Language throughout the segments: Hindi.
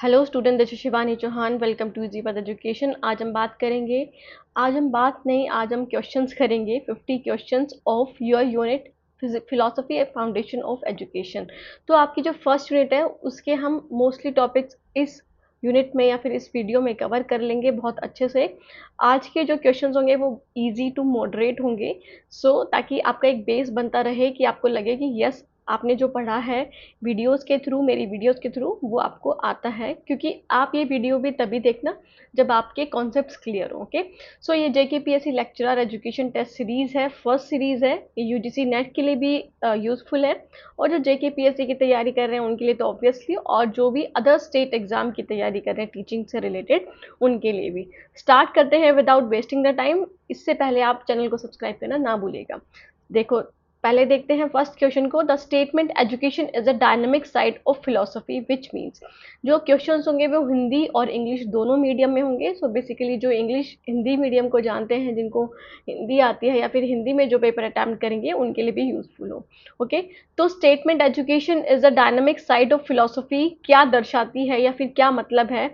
Hello student, this is Shivani Chauhan. Welcome to easy path education. आज हम बात करेंगे, आज हम क्वेश्चंस करेंगे 50 questions of your unit philosophy and foundation of education. तो आपकी जो फर्स्ट यूनिट है उसके हम मोस्टली टॉपिक्स इस यूनिट में या फिर इस वीडियो में कवर कर लेंगे बहुत अच्छे से। आज के जो क्वेश्चंस होंगे वो इजी टू मॉडरेट होंगे, ताकि आपका एक बेस बनता रहे कि आपको लगे कि यस, आपने जो पढ़ा है वीडियोस के थ्रू, मेरी वीडियोस के थ्रू, वो आपको आता है। क्योंकि आप ये वीडियो भी तभी देखना जब आपके कॉन्सेप्ट्स क्लियर हो। ओके, सो ये JKPSC lecturer education test series है, फर्स्ट सीरीज़ है। ये यूजीसी नेट के लिए भी यूज़फुल है, और जो जेकेपीएससी की तैयारी कर रहे हैं उनके लिए तो ऑब्वियसली, और जो भी अदर स्टेट एग्जाम की तैयारी कर रहे हैं टीचिंग से रिलेटेड, उनके लिए भी। स्टार्ट करते हैं विदाउट वेस्टिंग द टाइम। इससे पहले आप चैनल को सब्सक्राइब करना ना भूलिएगा। देखो, पहले देखते हैं फर्स्ट क्वेश्चन को। The statement education is a dynamic side of philosophy which means. जो क्वेश्चंस होंगे वो हिंदी और इंग्लिश दोनों मीडियम में होंगे। सो बेसिकली जो इंग्लिश हिंदी मीडियम को जानते हैं, जिनको हिंदी आती है या फिर हिंदी में जो पेपर अटैम्प्ट करेंगे, उनके लिए भी यूजफुल हो। ओके, तो statement education is a dynamic side of philosophy क्या दर्शाती है या फिर क्या मतलब है?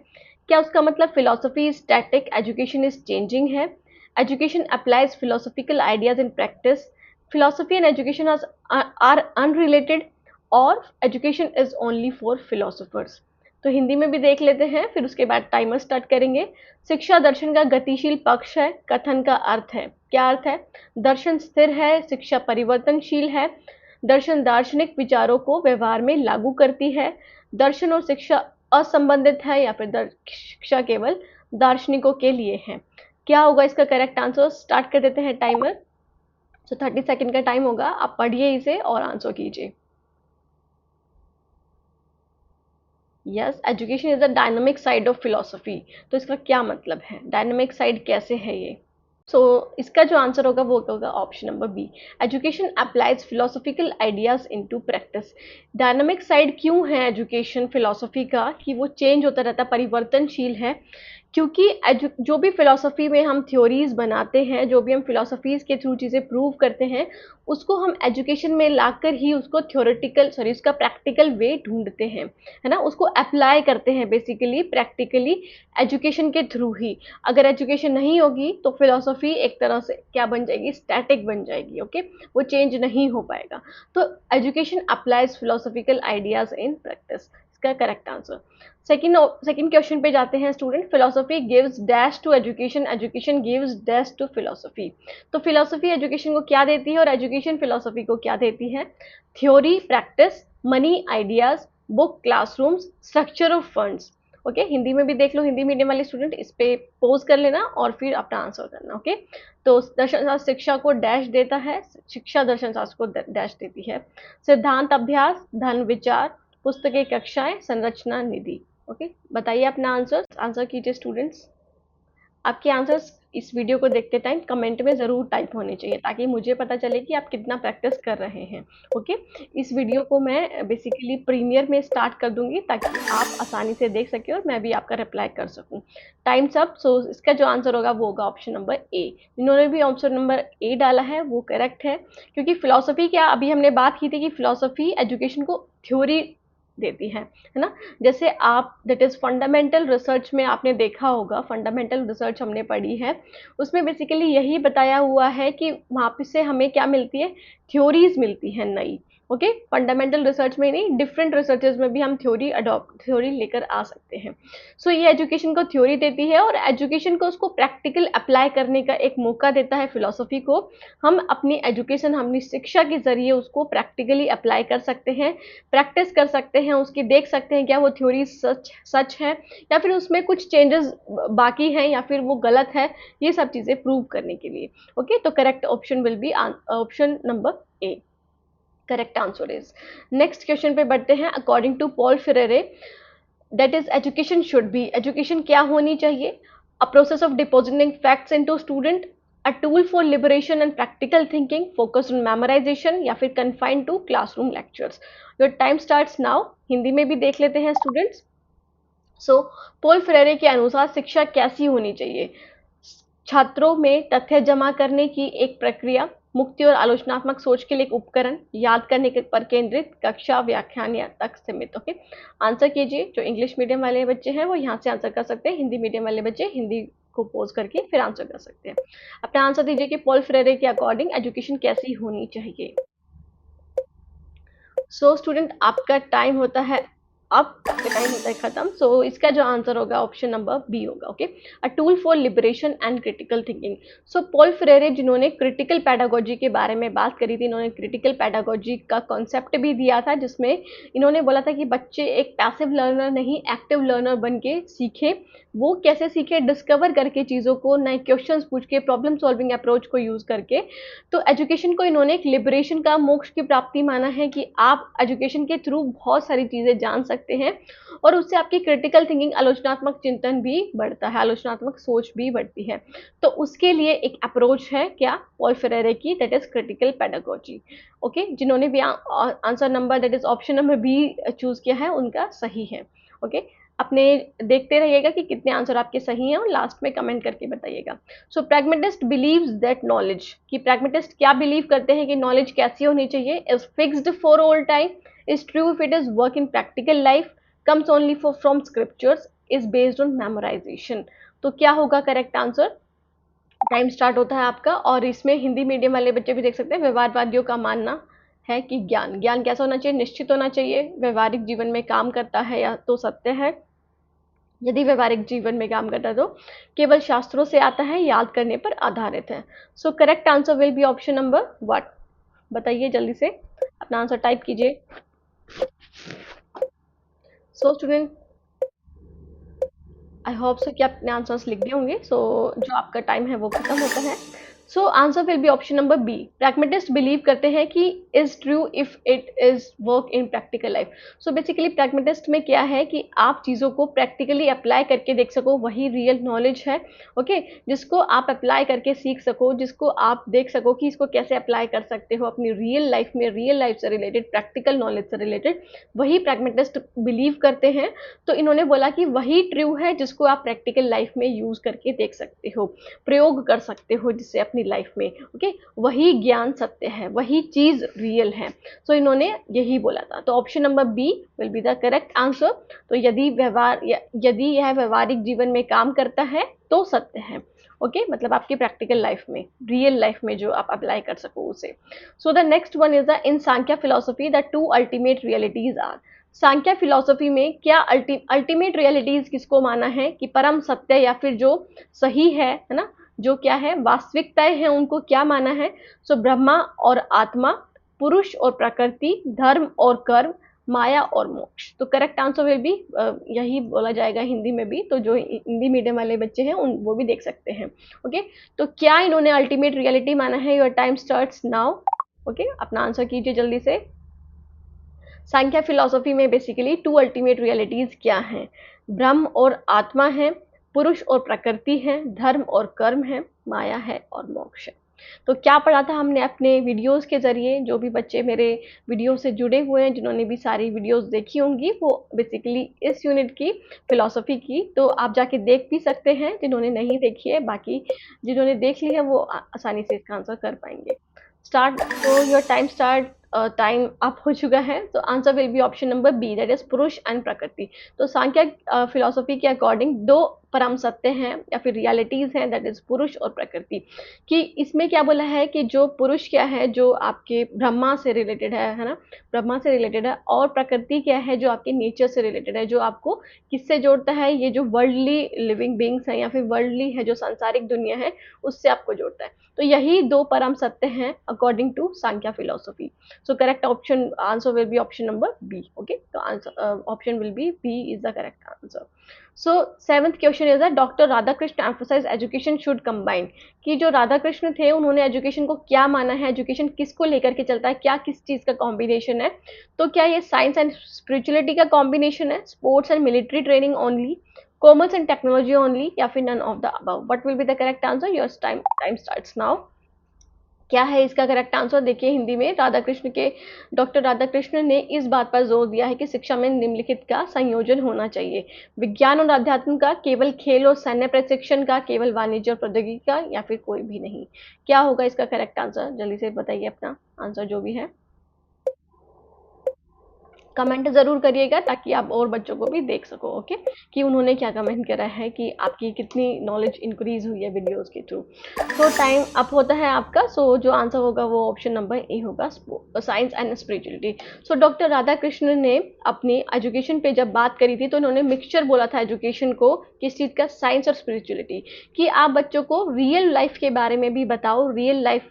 क्या उसका मतलब philosophy is static, education is changing है? Education applies philosophical ideas in practice? Philosophy and education are unrelated, और education is only for philosophers? तो हिंदी में भी देख लेते हैं, फिर उसके बाद टाइमर स्टार्ट करेंगे। शिक्षा दर्शन का गतिशील पक्ष है। कथन का अर्थ है, क्या अर्थ है? दर्शन स्थिर है, शिक्षा परिवर्तनशील है। दर्शन दार्शनिक विचारों को व्यवहार में लागू करती है। दर्शन और शिक्षा असंबंधित है, या फिर शिक्षा केवल दार्शनिकों के लिए है? क्या होगा इसका करेक्ट आंसर? स्टार्ट कर देते हैं टाइमर। 30 सेकंड का टाइम होगा, आप पढ़िए इसे और आंसर कीजिए। Yes, education is a dynamic side of philosophy. तो इसका क्या मतलब है? डायनामिक साइड कैसे है ये? इसका जो आंसर होगा वो होगा option number B. Education applies philosophical ideas into practice. Dynamic side क्यों है एजुकेशन फिलोसफी का कि वो चेंज होता रहता है, परिवर्तनशील है? क्योंकि जो भी फिलोसफी में हम थ्योरीज बनाते हैं, जो भी हम फिलोसफीज के थ्रू चीज़ें प्रूव करते हैं, उसको हम एजुकेशन में लाकर ही उसको उसका प्रैक्टिकल वे ढूंढते हैं, है ना? उसको अप्लाई करते हैं बेसिकली प्रैक्टिकली एजुकेशन के थ्रू ही। अगर एजुकेशन नहीं होगी तो फिलोसफी एक तरह से क्या बन जाएगी? स्टैटिक बन जाएगी। ओके, वो चेंज नहीं हो पाएगा। तो education applies philosophical ideas in practice, इसका करेक्ट आंसर। सेकंड क्वेश्चन पे जाते हैं student. Philosophy gives dash to education, education gives dash to philosophy. तो फिलोसफी एजुकेशन को क्या देती है और एजुकेशन फिलोसफी को क्या देती है? Theory, practice, money, ideas, book, classrooms, structure of funds. Okay, Hindi में भी देख लो, हिंदी मीडियम वाले स्टूडेंट इस पे पोज कर लेना और फिर अपना आंसर करना। ओके, तो दर्शन शास्त्र शिक्षा को डैश देता है, शिक्षा दर्शन शास्त्र को डैश देती है। सिद्धांत अभ्यास, धन विचार, पुस्तकें, कक्षाएं, संरचना, निधि। ओके, बताइए अपना आंसर कीजिए स्टूडेंट्स। आपके आंसर्स इस वीडियो को देखते टाइम कमेंट में ज़रूर टाइप होने चाहिए, ताकि मुझे पता चले कि आप कितना प्रैक्टिस कर रहे हैं। ओके, इस वीडियो को मैं बेसिकली प्रीमियर में स्टार्ट कर दूंगी, ताकि आप आसानी से देख सकें और मैं भी आपका रिप्लाई कर सकूं। Times up. इसका जो आंसर होगा वो होगा ऑप्शन नंबर ए। जिन्होंने भी ऑप्शन नंबर ए डाला है वो करेक्ट है, क्योंकि फिलोसफी क्या, अभी हमने बात की थी कि फिलोसफी एजुकेशन को थ्योरी देती है ना? जैसे आप दैट इज फंडामेंटल रिसर्च में आपने देखा होगा, फंडामेंटल रिसर्च हमने पढ़ी है, उसमें बेसिकली यही बताया हुआ है कि वहाँ पे से हमें क्या मिलती है? थ्योरीज मिलती है नई। ओके, फंडामेंटल रिसर्च में नहीं, डिफरेंट रिसर्चेज में भी हम थ्योरी लेकर आ सकते हैं। ये एजुकेशन को थ्योरी देती है, और एजुकेशन को उसको प्रैक्टिकल अप्लाई करने का एक मौका देता है फिलोसफी को। हम अपनी एजुकेशन, अपनी शिक्षा के जरिए उसको प्रैक्टिकली अप्लाई कर सकते हैं, प्रैक्टिस कर सकते हैं, उसकी देख सकते हैं क्या वो थ्योरी सच है या फिर उसमें कुछ चेंजेस बाकी हैं या फिर वो गलत है, ये सब चीज़ें प्रूव करने के लिए। ओके, तो correct option will be option number A. Correct answer is. Next question पे बढ़ते हैं। According to Paul Freire, that is education should be, education क्या होनी चाहिए? A process of depositing facts into student, a tool for liberation and practical thinking, focused on memorization, या फिर confined to classroom lectures? Your time starts now. Hindi में भी देख लेते हैं स्टूडेंट्स। पॉल फ्रेरे के अनुसार शिक्षा कैसी होनी चाहिए? छात्रों में तथ्य जमा करने की एक प्रक्रिया, मुक्ति और आलोचनात्मक सोच के लिए एक उपकरण, याद करने पर केंद्रित, कक्षा, व्याख्यान या तक सीमित। ओके, आंसर कीजिए। जो इंग्लिश मीडियम वाले बच्चे हैं वो यहाँ से आंसर कर सकते हैं, हिंदी मीडियम वाले बच्चे हिंदी को पोज करके फिर आंसर कर सकते हैं। अपना आंसर दीजिए कि पॉल फ्रेरे के अकॉर्डिंग एजुकेशन कैसी होनी चाहिए। सो स्टूडेंट, आपका टाइम होता है, अब आपका टाइम होता है खत्म। सो इसका जो आंसर होगा ऑप्शन नंबर बी होगा। Okay, a tool for liberation and critical thinking. So Paul Freire जिन्होंने क्रिटिकल पैडागोजी के बारे में बात करी थी, इन्होंने क्रिटिकल पैडागोजी का कॉन्सेप्ट भी दिया था, जिसमें इन्होंने बोला था कि बच्चे एक पैसिव लर्नर नहीं एक्टिव लर्नर बन के सीखे। वो कैसे सीखे? डिस्कवर करके चीज़ों को, नए क्वेश्चंस पूछ के, प्रॉब्लम सॉल्विंग अप्रोच को यूज़ करके। तो एजुकेशन को इन्होंने एक लिबरेशन का, मोक्ष की प्राप्ति माना है कि आप एजुकेशन के थ्रू बहुत सारी चीज़ें जान सकते हैं और उससे आपकी क्रिटिकल थिंकिंग, आलोचनात्मक चिंतन भी बढ़ता है, आलोचनात्मक सोच भी बढ़ती है। तो उसके लिए एक अप्रोच है क्या? पॉल फ्रेरे की, that is critical pedagogy. Okay, जिन्होंने भी answer number that is option number B choose किया है उनका सही है। ओके, अपने देखते रहिएगा कि कितने आंसर आपके सही हैं और लास्ट में कमेंट करके बताइएगा। सो प्रैग्मेटिस्ट बिलीव्स दैट नॉलेज, कि प्रैग्मेटिस्ट क्या बिलीव करते हैं कि नॉलेज कैसी होनी चाहिए? Is fixed for all time, is true if it is work in practical life, comes only for from scriptures, is based on memorisation. तो क्या होगा करेक्ट आंसर? टाइम स्टार्ट होता है आपका। और इसमें हिंदी मीडियम वाले बच्चे भी देख सकते हैं। व्यवहारवादियों का मानना है कि ज्ञान कैसा होना चाहिए? निश्चित होना चाहिए, व्यवहारिक जीवन में काम करता है या तो सत्य है, यदि व्यवहारिक जीवन में काम करता है तो केवल शास्त्रों से आता है, याद करने पर आधारित है। So correct answer will be option number what? बताइए जल्दी से, अपना आंसर टाइप कीजिए। सो स्टूडेंट, आई होप सो कि आपने आंसर्स लिख दिए होंगे। सो जो आपका टाइम है वो खत्म होता है। So answer will be option number B. Pragmatist believe करते हैं कि is true if it is work in practical life. So basically pragmatist में क्या है कि आप चीज़ों को प्रैक्टिकली अप्लाई करके देख सको, वही रियल नॉलेज है। ओके, जिसको आप अप्लाई करके सीख सको, जिसको आप देख सको कि इसको कैसे अप्लाई कर सकते हो अपनी रियल लाइफ में, रियल लाइफ से रिलेटेड, प्रैक्टिकल नॉलेज से रिलेटेड, वही प्रैग्मेटिस्ट बिलीव करते हैं। तो इन्होंने बोला कि वही ट्रू है जिसको आप प्रैक्टिकल लाइफ में यूज करके देख सकते हो, प्रयोग कर सकते हो जिससे अपनी लाइफ में। ओके, वही ज्ञान सत्य है, वही चीज रियल है। सो इन्होंने यही बोला था। तो option number B will be the correct answer. तो यदि यह व्यवहारिक जीवन में काम करता है तो सत्य है। ओके, मतलब आपकी प्रैक्टिकल लाइफ में, रियल लाइफ में जो आप अप्लाई कर सको उसे। So the next one is the in Sankhya philosophy the two ultimate realities are. Sankhya philosophy में क्या अल्टीमेट रियलिटीज किसको माना है कि परम सत्य या फिर जो सही है ना, जो क्या है वास्तविकताएं हैं, उनको क्या माना है? सो ब्रह्मा और आत्मा, पुरुष और प्रकृति, धर्म और कर्म, माया और मोक्ष। तो करेक्ट आंसर विल बी यही बोला जाएगा हिंदी में भी। तो जो हिंदी मीडियम वाले बच्चे हैं उन वो भी देख सकते हैं। ओके, तो क्या इन्होंने अल्टीमेट रियलिटी माना है? Your time starts now. Okay, अपना आंसर कीजिए जल्दी से। सांख्य फिलॉसफी में बेसिकली टू अल्टीमेट रियलिटीज क्या हैं? ब्रह्म और आत्मा है, पुरुष और प्रकृति है, धर्म और कर्म है, माया है और मोक्ष है। तो क्या पढ़ा था हमने अपने वीडियोस के जरिए? जो भी बच्चे मेरे वीडियो से जुड़े हुए हैं, जिन्होंने भी सारी वीडियोस देखी होंगी, वो बेसिकली इस यूनिट की फिलॉसफी की तो आप जाके देख भी सकते हैं, जिन्होंने नहीं देखी है। बाकी जिन्होंने देख ली है वो आसानी से इसका आंसर कर पाएंगे। स्टार्ट, तो your time start, time up हो चुका है। तो answer will be option number B, that is Purusha and Prakriti. तो सांख्य फिलोसफी के अकॉर्डिंग दो परम सत्य हैं या फिर रियलिटीज हैं, दैट इज पुरुष और प्रकृति। कि इसमें क्या बोला है कि जो पुरुष क्या है, जो आपके ब्रह्मा से रिलेटेड है ना, ब्रह्मा से रिलेटेड है। और प्रकृति क्या है, जो आपके नेचर से रिलेटेड है, जो आपको किससे जोड़ता है? ये जो वर्ल्डली लिविंग बींग्स हैं या फिर वर्ल्डली है, जो सांसारिक दुनिया है, उससे आपको जोड़ता है। तो यही दो परम सत्य हैं according to Sankhya philosophy. So correct option answer will be option number B. Okay, so answer option will be B is the correct answer. So seventh question is that Dr. Radhakrishnan emphasized education should combine. कि जो राधा कृष्ण थे उन्होंने एजुकेशन को क्या माना है? एजुकेशन किसको लेकर के चलता है? क्या किस चीज का कॉम्बिनेशन है? तो क्या ये साइंस एंड स्पिरिचुअलिटी का कॉम्बिनेशन है, sports and military training only, commerce and technology only, या फिर none of the above? What will be the correct answer? Your time starts now. क्या है इसका करेक्ट आंसर? देखिए हिंदी में डॉक्टर राधाकृष्ण ने इस बात पर जोर दिया है कि शिक्षा में निम्नलिखित का संयोजन होना चाहिए: विज्ञान और अध्यात्म का, केवल खेल और सैन्य प्रशिक्षण का, केवल वाणिज्य और प्रौद्योगिकी का, या फिर कोई भी नहीं। क्या होगा इसका करेक्ट आंसर? जल्दी से बताइए अपना आंसर जो भी है, कमेंट ज़रूर करिएगा ताकि आप और बच्चों को भी देख सको, ओके, कि उन्होंने क्या कमेंट करा है, कि आपकी कितनी नॉलेज इंक्रीज हुई है वीडियोस के थ्रू। सो टाइम अप होता है आपका। सो जो आंसर होगा वो ऑप्शन नंबर ए होगा, science and spirituality. So doctor Radhakrishnan ने अपनी एजुकेशन पे जब बात करी थी तो उन्होंने मिक्सचर बोला था एजुकेशन को, किस चीज़ का? साइंस और स्पिरिचुअलिटी, कि आप बच्चों को रियल लाइफ के बारे में भी बताओ, रियल लाइफ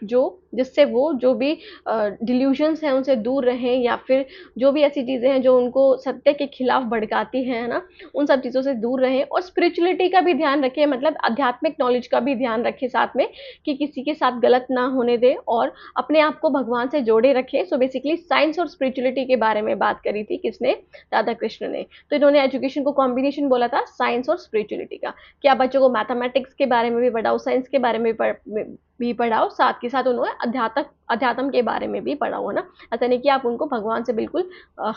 जिससे वो जो भी डिल्यूजन्स हैं उनसे दूर रहें, या फिर जो भी ऐसी चीज़ें हैं जो उनको सत्य के खिलाफ भड़काती हैं, है ना, उन सब चीज़ों से दूर रहें, और स्पिरिचुअलिटी का भी ध्यान रखें, मतलब आध्यात्मिक नॉलेज का भी ध्यान रखें साथ में, कि किसी के साथ गलत ना होने दें और अपने आप को भगवान से जोड़े रखें। सो बेसिकली साइंस और स्पिरिचुअलिटी के बारे में बात करी थी किसने? राधा कृष्ण ने। तो इन्होंने एजुकेशन को कॉम्बिनेशन बोला था साइंस और स्पिरिचुअलिटी का, कि आप बच्चों को मैथमेटिक्स के बारे में भी पढ़ाओ, साइंस के बारे में भी पढ़ाओ, साथ के साथ उन्होंने अध्यात्म के बारे में भी पढ़ाओ, है ना। ऐसा नहीं कि आप उनको भगवान से बिल्कुल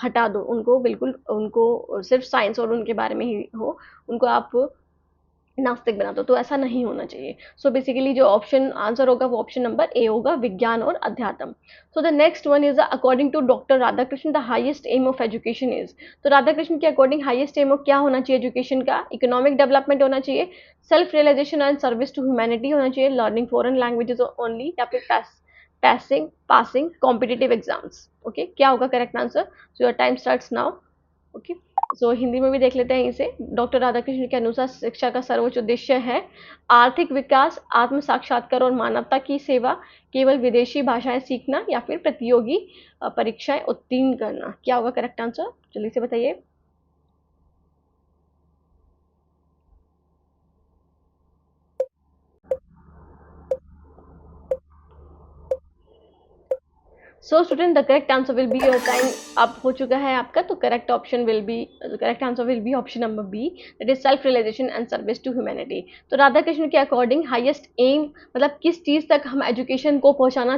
हटा दो, उनको बिल्कुल उनको सिर्फ साइंस और उनके बारे में ही हो, उनको आप नास्तिक बना दो, तो ऐसा नहीं होना चाहिए। सो बेसिकली जो ऑप्शन आंसर होगा वो ऑप्शन नंबर ए होगा, विज्ञान और अध्यात्म। So the next one is according to doctor Radhakrishna the highest aim of education is. तो राधाकृष्ण के अकॉर्डिंग हाईएस्ट एम ऑफ क्या होना चाहिए एजुकेशन का? इकोनॉमिक डेवलपमेंट होना चाहिए, self realisation and service to humanity होना चाहिए, लर्निंग फॉरेन लैंग्वेजेस ओनली, या फिर पासिंग कॉम्पिटिटिव एग्जाम्स। ओके, क्या होगा correct answer? So your time starts now. Okay, so Hindi में भी देख लेते हैं इसे। डॉक्टर राधाकृष्ण के अनुसार शिक्षा का सर्वोच्च उद्देश्य है आर्थिक विकास, आत्म साक्षात्कार और मानवता की सेवा, केवल विदेशी भाषाएं सीखना, या फिर प्रतियोगी परीक्षाएं उत्तीर्ण करना। क्या होगा करेक्ट आंसर? जल्दी से बताइए। So student, the correct answer will be, your time up हो चुका है आपका, तो correct answer will be option number B, that is self realisation and service to humanity. तो राधा कृष्ण के अकॉर्डिंग हाईएस्ट एम मतलब किस चीज़ तक हम एजुकेशन को पहुंचाना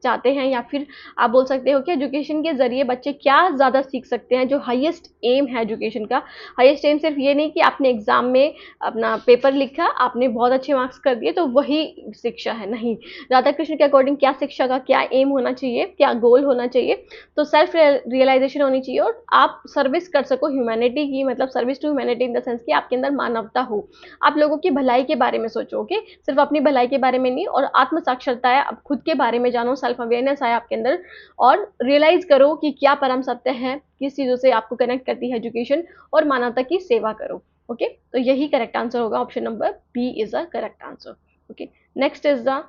चाहते हैं, या फिर आप बोल सकते हो कि एजुकेशन के जरिए बच्चे क्या ज़्यादा सीख सकते हैं, जो हाईएस्ट एम है एजुकेशन का। हाईएस्ट एम सिर्फ ये नहीं कि आपने एग्जाम में अपना पेपर लिखा, आपने बहुत अच्छे मार्क्स कर दिए तो वही शिक्षा है, नहीं। राधा कृष्ण के अकॉर्डिंग क्या शिक्षा का क्या एम होना चाहिए, क्या गोल होना चाहिए? तो सेल्फ रियलाइजेशन होनी चाहिए, और आप सर्विस कर सको ह्यूमैनिटी की, मतलब service to humanity in the sense कि आपके अंदर मानवता हो, आप लोगों की भलाई के बारे में सोचो, ओके, सिर्फ अपनी भलाई के बारे में नहीं, और आत्म साक्षरता है, आप खुद के बारे में जानो, सेल्फ अवेयरनेस आए आपके अंदर, और रियलाइज करो कि क्या परम सत्य है, किस चीज़ों से आपको कनेक्ट करती है एजुकेशन, और मानवता की सेवा करो। ओके, तो यही करेक्ट आंसर होगा, option number B is the correct answer. Okay, next is the,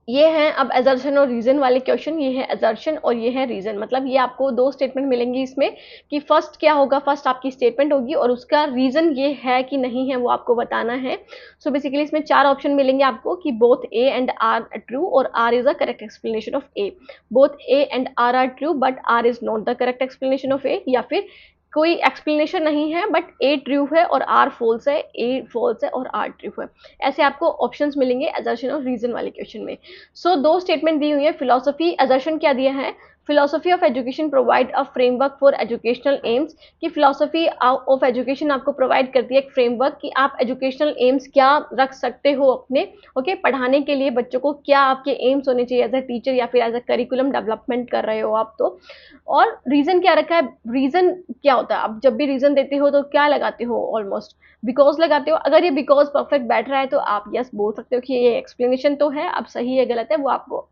ये है अब असर्शन और रीजन वाले क्वेश्चन। ये है असर्शन और ये है रीजन, मतलब ये आपको दो स्टेटमेंट मिलेंगी इसमें, कि फर्स्ट क्या होगा, फर्स्ट आपकी स्टेटमेंट होगी और उसका रीजन ये है कि नहीं है वो आपको बताना है। सो बेसिकली इसमें चार ऑप्शन मिलेंगे आपको, कि both A and R true और R is a correct explanation of A, both A and R true but R is not the correct explanation of A, या फिर कोई एक्सप्लेनेशन नहीं है बट ए ट्रू है और आर फॉल्स है, ए फॉल्स है और आर ट्रू है। ऐसे आपको ऑप्शंस मिलेंगे असर्शन और रीजन वाले क्वेश्चन में। सो दो स्टेटमेंट दी हुई है। फिलोसफी असर्शन क्या दिया है? Philosophy of education provide a framework for educational AIIMS, कि फिलोसफी ऑफ एजुकेशन आपको प्रोवाइड करती है एक फ्रेमवर्क, कि आप एजुकेशनल एम्स क्या रख सकते हो अपने, ओके, पढ़ाने के लिए बच्चों को क्या आपके एम्स होने चाहिए एज अ टीचर, या फिर एज अ करिकुलम डेवलपमेंट कर रहे हो आप तो। और रीजन क्या रखा है? रीजन क्या होता है? आप जब भी रीजन देते हो तो क्या लगाते हो? ऑलमोस्ट बिकॉज लगाते हो। अगर ये बिकॉज परफेक्ट बैठ रहा है तो आप यस बोल सकते हो कि ये एक्सप्लेनेशन तो है, अब सही है गलत है वो आपको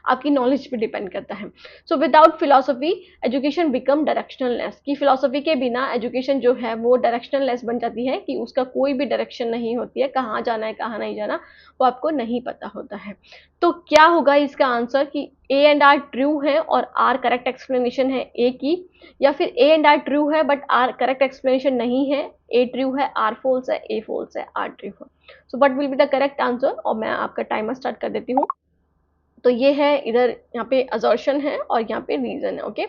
आपकी नॉलेज पे डिपेंड करता है। So without philosophy education become directionless, की फिलोसफी के बिना एजुकेशन जो है वो डायरेक्शनलेस बन जाती है, कि उसका कोई भी डायरेक्शन नहीं होती है, कहाँ जाना है कहाँ नहीं जाना वो आपको नहीं पता होता है। तो क्या होगा इसका आंसर, कि ए एंड आर ट्रू है और आर करेक्ट एक्सप्लेनेशन है ए की, या फिर ए एंड आर ट्रू है बट आर करेक्ट एक्सप्लेनेशन नहीं है, ए ट्रू है आर फॉल्स है, ए फॉल्स है आर ट्रू है। सो what will be the correct answer? और मैं आपका टाइमर स्टार्ट कर देती हूँ। तो ये है, इधर यहाँ पे असर्शन है और यहाँ पे रीजन है। ओके,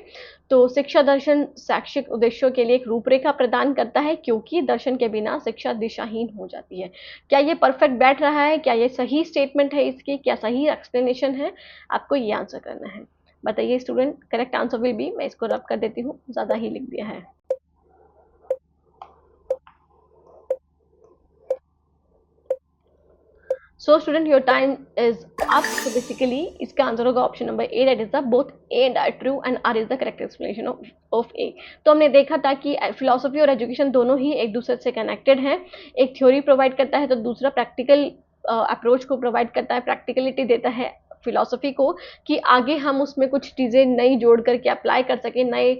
तो शिक्षा दर्शन शैक्षिक उद्देश्यों के लिए एक रूपरेखा प्रदान करता है, क्योंकि दर्शन के बिना शिक्षा दिशाहीन हो जाती है। क्या ये परफेक्ट बैठ रहा है? क्या ये सही स्टेटमेंट है इसकी? क्या सही एक्सप्लेनेशन है? आपको ये आंसर करना है। बताइए student, correct answer will B, मैं इसको रब कर देती हूँ, ज़्यादा ही लिख दिया है। So student, your time is up. तो बेसिकली इसका आंसर होगा option number A, that is the both A and R true and R is the correct explanation of A. तो हमने देखा था कि फिलोसफी और एजुकेशन दोनों ही एक दूसरे से कनेक्टेड हैं। एक थ्योरी प्रोवाइड करता है तो दूसरा प्रैक्टिकल अप्रोच को प्रोवाइड करता है, प्रैक्टिकलिटी देता है फिलोसफी को, कि आगे हम उसमें कुछ चीज़ें नई जोड़ करके अप्लाई कर सकें, नए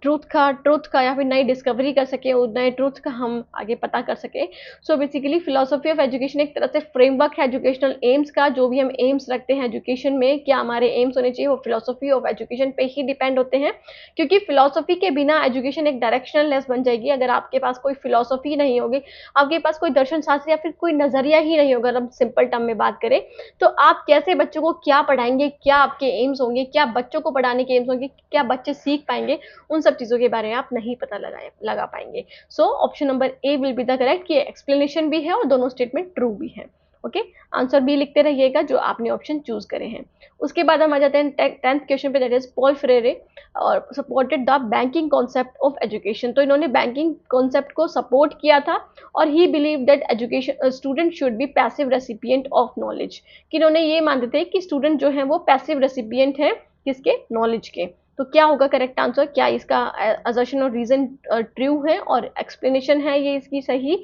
ट्रूथ का या फिर नई डिस्कवरी कर सके, और नए ट्रूथ का हम आगे पता कर सके। So basically philosophy of education एक तरह से फ्रेमवर्क है एजुकेशनल एम्स का। जो भी हम एम्स रखते हैं एजुकेशन में, क्या हमारे एम्स होने चाहिए, वो फिलोसफी ऑफ एजुकेशन पे ही डिपेंड होते हैं, क्योंकि फिलोसफी के बिना एजुकेशन एक डायरेक्शनल लेस बन जाएगी। अगर आपके पास कोई फिलोसफी नहीं होगी, आपके पास कोई दर्शन शास्त्र या फिर कोई नजरिया ही नहीं होगा, हम सिंपल टर्म में बात करें, तो आप कैसे बच्चों को क्या पढ़ाएंगे, क्या आपके एम्स होंगे, क्या बच्चों को पढ़ाने के एम्स होंगे, क्या बच्चे सीख पाएंगे, उन सब चीज़ों के बारे में आप नहीं पता लगा पाएंगे। सो option number A will be the correct, कि एक्सप्लेनेशन भी है और दोनों स्टेटमेंट ट्रू भी है। ओके, आंसर बी लिखते रहिएगा जो आपने ऑप्शन चूज करे हैं। उसके बाद हम आ जाते हैं 10th क्वेश्चन पे, दैट इज पॉल फ्रेरे और supported the banking concept of education. तो इन्होंने बैंकिंग कॉन्सेप्ट को सपोर्ट किया था, और ही believe that education student should be passive recipient of knowledge, कि इन्होंने ये मानते थे कि स्टूडेंट जो है वो पैसिव रेसिपिएंट है किसके, नॉलेज के। तो क्या होगा करेक्ट आंसर? क्या इसका असर्शन और रीजन ट्रू है और एक्सप्लेनेशन है ये इसकी सही?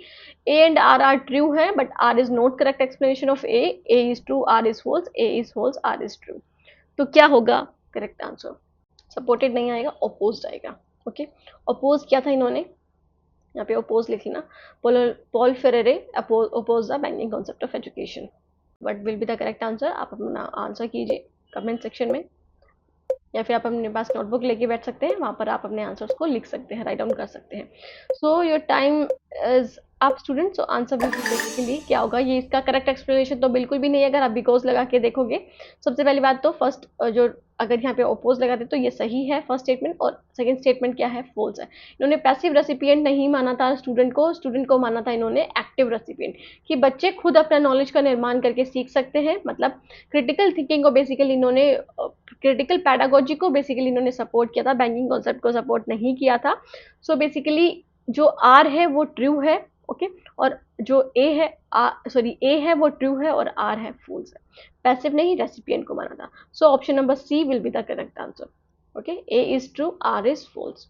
ए एंड आर ट्रू है, but R is not correct explanation of A is true, R is false, A is false, R is true. तो क्या होगा करेक्ट आंसर? सपोर्टेड नहीं आएगा, अपोज्ड आएगा। ओके, अपोज किया था इन्होंने, यहाँ पे अपोज लिख लेना, Paul Freire oppose the banking concept of education. What will be the correct answer? आप अपना आंसर कीजिए कमेंट सेक्शन में, या फिर आप अपने पास नोटबुक लेके बैठ सकते हैं, वहाँ पर आप अपने आंसर्स को लिख सकते हैं, राइट डाउन कर सकते हैं। सो your time is up student. So answer बिल्कुल बेसिकली क्या होगा, ये इसका करेक्ट एक्सप्लेनेशन तो बिल्कुल भी नहीं है अगर आप बिकॉज लगा के देखोगे। सबसे पहली बात तो फर्स्ट जो अगर यहाँ पे ओपोज लगाते तो ये सही है फर्स्ट स्टेटमेंट, और सेकंड स्टेटमेंट क्या है, फॉल्स है। इन्होंने पैसिव रेसिपिएंट नहीं माना था स्टूडेंट को माना था इन्होंने एक्टिव रेसिपिएंट, कि बच्चे खुद अपना नॉलेज का निर्माण करके सीख सकते हैं। मतलब क्रिटिकल थिंकिंग को बेसिकली इन्होंने, क्रिटिकल पैडागोजी को बेसिकली इन्होंने सपोर्ट किया था, बैंकिंग कॉन्सेप्ट को सपोर्ट नहीं किया था। सो बेसिकली जो आर है वो ट्रू है, ओके, और जो ए है वो ट्रू है और आर है फॉल्स है, पैसिव नहीं रेसिपिएंट को माना था। So option number C will be the correct answer. Okay, A is true, R is false.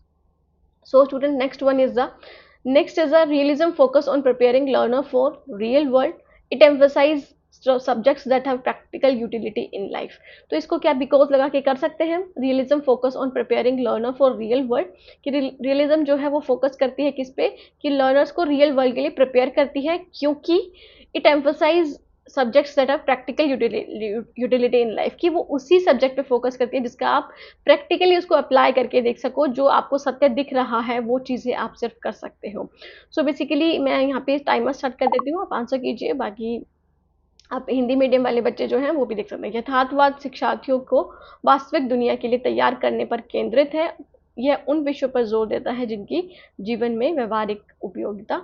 So student, next is a realism focus on preparing learner for real world. It emphasize subjects that have practical utility in life. तो इसको क्या because लगा के कर सकते हैं, realism focus on preparing learner for real world, कि realism जो है वो focus करती है किस पे, कि learners को real world के लिए prepare करती है, क्योंकि it emphasize subjects that are practical utility in life, कि वो उसी सब्जेक्ट पे फोकस करती है जिसका आप प्रैक्टिकली उसको अप्लाई करके देख सको, जो आपको सत्य दिख रहा है वो चीज़ें आप सिर्फ कर सकते हो। सो बेसिकली मैं यहाँ पे टाइमर स्टार्ट कर देती हूँ, आप आंसर कीजिए। बाकी आप हिंदी मीडियम वाले बच्चे जो हैं वो भी देख सकते हैं। यथार्थवाद शिक्षार्थियों को वास्तविक दुनिया के लिए तैयार करने पर केंद्रित है। यह उन विषयों पर जोर देता है जिनकी जीवन में व्यवहारिक उपयोगिता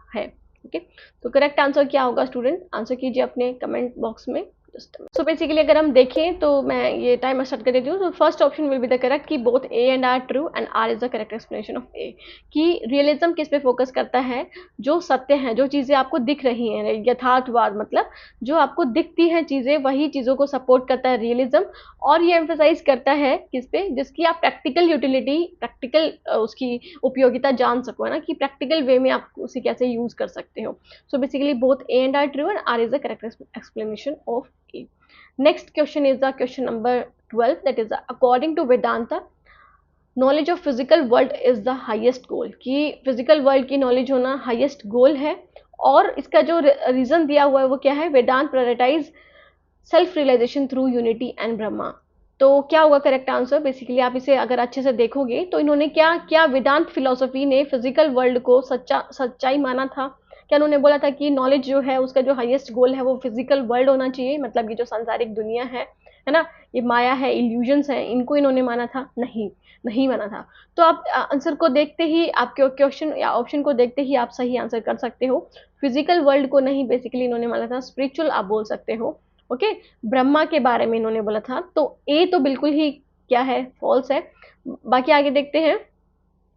है। ओके, तो करेक्ट आंसर क्या होगा स्टूडेंट? आंसर कीजिए अपने कमेंट बॉक्स में। सो बेसिकली अगर हम देखें तो मैं ये टाइम स्टार्ट कर देती हूँ। तो first option will be the correct, कि both A and R true and R is the correct explanation of A, कि रियलिज्म किस पे फोकस करता है, जो सत्य है, जो चीज़ें आपको दिख रही हैं। यथार्थवाद मतलब जो आपको दिखती हैं चीज़ें, वही चीज़ों को सपोर्ट करता है रियलिज्म, और ये एम्फेसाइज करता है किस पे, जिसकी आप प्रैक्टिकल यूटिलिटी, प्रैक्टिकल उसकी उपयोगिता जान सको, है ना, कि प्रैक्टिकल वे में आप उसे कैसे यूज कर सकते हो। So basically both A and R true and R is the correct explanation of A. Next question is the question number 12, that is according to Vedanta knowledge of physical world is the highest goal, कि physical world की knowledge होना highest goal है, और इसका जो रीजन दिया हुआ है वो क्या है, Vedanta prioritize self realization through unity and Brahma. तो क्या होगा करेक्ट आंसर? बेसिकली आप इसे अगर अच्छे से देखोगे तो इन्होंने क्या वेदांत फिलोसफी ने फिजिकल वर्ल्ड को सच्चाई माना था, क्या उन्होंने बोला था कि नॉलेज जो है उसका जो हाईएस्ट गोल है वो फिजिकल वर्ल्ड होना चाहिए, मतलब ये जो सांसारिक दुनिया है ना, ये माया है, इल्यूजन्स है, इनको इन्होंने माना था? नहीं, नहीं माना था। तो आप आंसर को देखते ही, आपके क्वेश्चन या ऑप्शन को देखते ही आप सही आंसर कर सकते हो। फिजिकल वर्ल्ड को नहीं बेसिकली इन्होंने माना था, स्पिरिचुअल आप बोल सकते हो। ओके, ब्रह्मा के बारे में इन्होंने बोला था, तो ए तो बिल्कुल ही क्या है, फॉल्स है। बाकी आगे देखते हैं।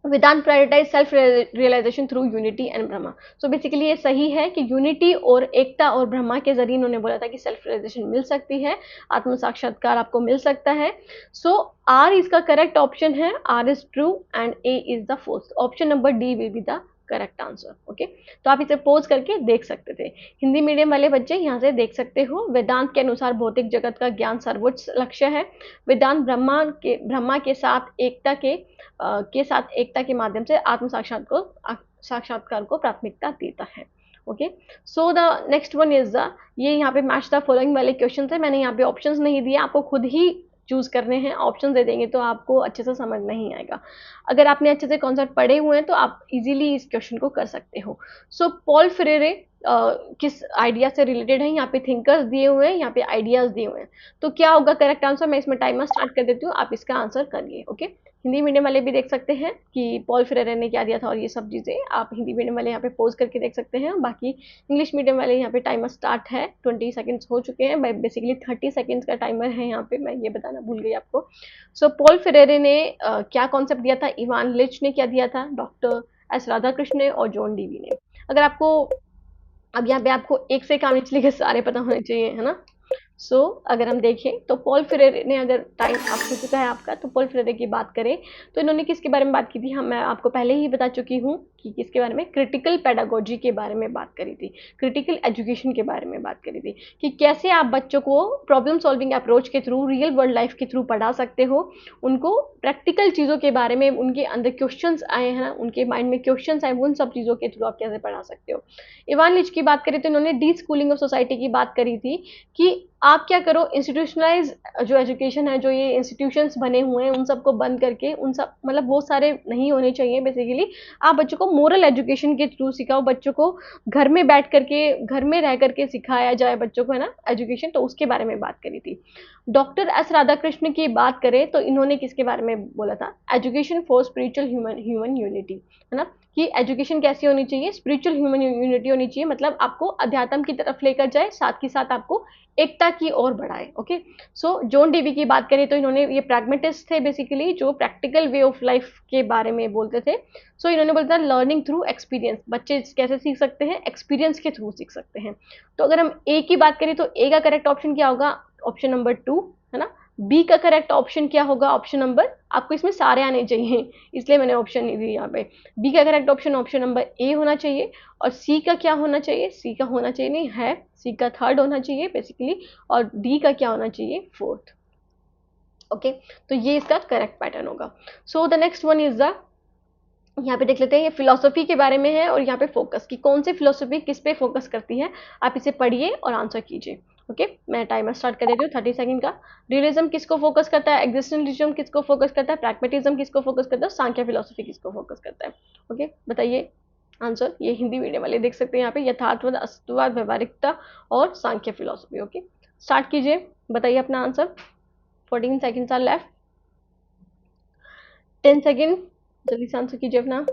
Vedanta prioritize self realization through unity and Brahma. So basically ये सही है कि यूनिटी और एकता और ब्रह्मा के जरिए इन्होंने बोला था कि सेल्फ रियलाइजेशन मिल सकती है, आत्म साक्षात्कार आपको मिल सकता है। सो आर इसका करेक्ट ऑप्शन है, R is true and A is the fourth option, number D will be the correct answer. Okay, तो आप इसे पोज करके देख सकते थे। हिंदी मीडियम वाले बच्चे यहाँ से देख सकते हो। वेदांत के अनुसार भौतिक जगत का ज्ञान सर्वोच्च लक्ष्य है। वेदांत ब्रह्मा के साथ एकता के माध्यम से आत्म साक्षात्कार को प्राथमिकता देता है। Okay, so the next one is the, ये यहाँ पे मैच द फॉलोइंग वाले क्वेश्चन है। मैंने यहाँ पे ऑप्शंस नहीं दिए, आपको खुद ही चूज करने हैं। ऑप्शन दे देंगे तो आपको अच्छे से समझ नहीं आएगा। अगर आपने अच्छे से कॉन्सेप्ट पढ़े हुए हैं तो आप इजीली इस क्वेश्चन को कर सकते हो। सो पॉल फ्रेरे किस आइडिया से रिलेटेड है? यहाँ पे थिंकर्स दिए हुए हैं, यहाँ पे आइडियाज दिए हुए हैं। तो क्या होगा करेक्ट आंसर? मैं इसमें टाइमर स्टार्ट कर देती हूँ, आप इसका आंसर करिए। ओके, हिंदी मीडियम वाले भी देख सकते हैं कि पॉल फ्रेरे ने क्या दिया था और ये सब चीज़ें आप हिंदी मीडियम वाले यहाँ पे पोज करके देख सकते हैं। बाकी इंग्लिश मीडियम वाले यहाँ पे टाइमर स्टार्ट है, 20 सेकंड्स हो चुके हैं। बेसिकली 30 सेकंड्स का टाइमर है यहाँ पे, मैं ये बताना भूल गई आपको। सो पॉल फ्रेरे ने क्या कॉन्सेप्ट दिया था? इवान लिच ने क्या दिया था? डॉक्टर एस राधाकृष्ण ने और जॉन डीवी ने। अगर आपको अब यहाँ पे आपको एक से काम इसलिए के सारे पता होने चाहिए, है ना। सो अगर हम देखें तो पॉल फ्रेरे ने, अगर टाइम आप हो चुका है आपका, तो पॉल फ्रेरे की बात करें तो इन्होंने किसके बारे में बात की थी? हम, मैं आपको पहले ही बता चुकी हूँ कि किसके बारे में, क्रिटिकल पेडागोजी के बारे में बात करी थी, क्रिटिकल एजुकेशन के बारे में बात करी थी कि कैसे आप बच्चों को प्रॉब्लम सॉल्विंग अप्रोच के थ्रू, रियल वर्ल्ड लाइफ के थ्रू पढ़ा सकते हो। उनको प्रैक्टिकल चीज़ों के बारे में, उनके अंदर क्वेश्चंस आए हैं ना, उनके माइंड में क्वेश्चंस आए, उन सब चीज़ों के थ्रू आप कैसे पढ़ा सकते हो। इवान लिच की बात करें तो इन्होंने डी स्कूलिंग ऑफ सोसाइटी की बात करी थी कि आप क्या करो, इंस्टीट्यूशनलाइज जो एजुकेशन है, जो ये इंस्टीट्यूशंस बने हुए हैं उन सबको बंद करके, उन सब मतलब वो सारे नहीं होने चाहिए। बेसिकली आप बच्चों को मोरल एजुकेशन के थ्रू सिखाओ, बच्चों को घर में बैठ करके, घर में रह करके सिखाया जाए बच्चों को, है ना, एजुकेशन। तो उसके बारे में बात करी थी। डॉक्टर एस राधाकृष्ण की बात करें तो इन्होंने किसके बारे में बोला था? Education for spiritual human unity, है ना, कि एजुकेशन कैसी होनी चाहिए? स्पिरिचुअल ह्यूमन यूनिटी होनी चाहिए, मतलब आपको अध्यात्म की तरफ लेकर जाए, साथ ही साथ आपको एकता की ओर बढ़ाए। ओके, सो जॉन डीवी की बात करें तो इन्होंने, ये प्रैग्मेटिस्ट थे बेसिकली, जो प्रैक्टिकल वे ऑफ लाइफ के बारे में बोलते थे। सो इन्होंने बोला था लर्निंग थ्रू एक्सपीरियंस, बच्चे कैसे सीख सकते हैं? एक्सपीरियंस के थ्रू सीख सकते हैं। तो अगर हम ए की बात करें तो ए का करेक्ट ऑप्शन क्या होगा? ऑप्शन नंबर 2, है ना। बी का करेक्ट ऑप्शन क्या होगा? ऑप्शन नंबर, आपको इसमें सारे आने चाहिए इसलिए मैंने ऑप्शन नहीं दी यहाँ पे। बी का करेक्ट ऑप्शन ऑप्शन नंबर ए होना चाहिए। और सी का क्या होना चाहिए? सी का होना चाहिए, नहीं है, सी का थर्ड होना चाहिए बेसिकली। और डी का क्या होना चाहिए? फोर्थ। ओके, तो ये इसका करेक्ट पैटर्न होगा। सो the next one is the, यहाँ पे देख लेते हैं, ये फिलोसफी के बारे में है और यहाँ पे फोकस कि कौन सी फिलोसफी किस पे फोकस करती है। आप इसे पढ़िए और आंसर कीजिए। ओके, मैं टाइमर स्टार्ट कर देती हूँ 30 सेकंड का। रियलिज्म किसको फोकस करता है? एग्जिस्टेंशियलिज्म किसको फोकस करता है? प्रैग्मेटिज्म किसको फोकस करता है? सांख्य फिलोसफी किसको फोकस करता है? ओके, बताइए आंसर। ये हिंदी मीडियम वाले देख सकते हैं यहाँ पे, यथार्थवाद, अस्तित्ववाद, व्यवहारिकता और सांख्य फिलोसफी। ओके, स्टार्ट कीजिए, बताइए अपना answer. 14 seconds are left. 10 second, जल्दी से आंसर कीजिए अपना,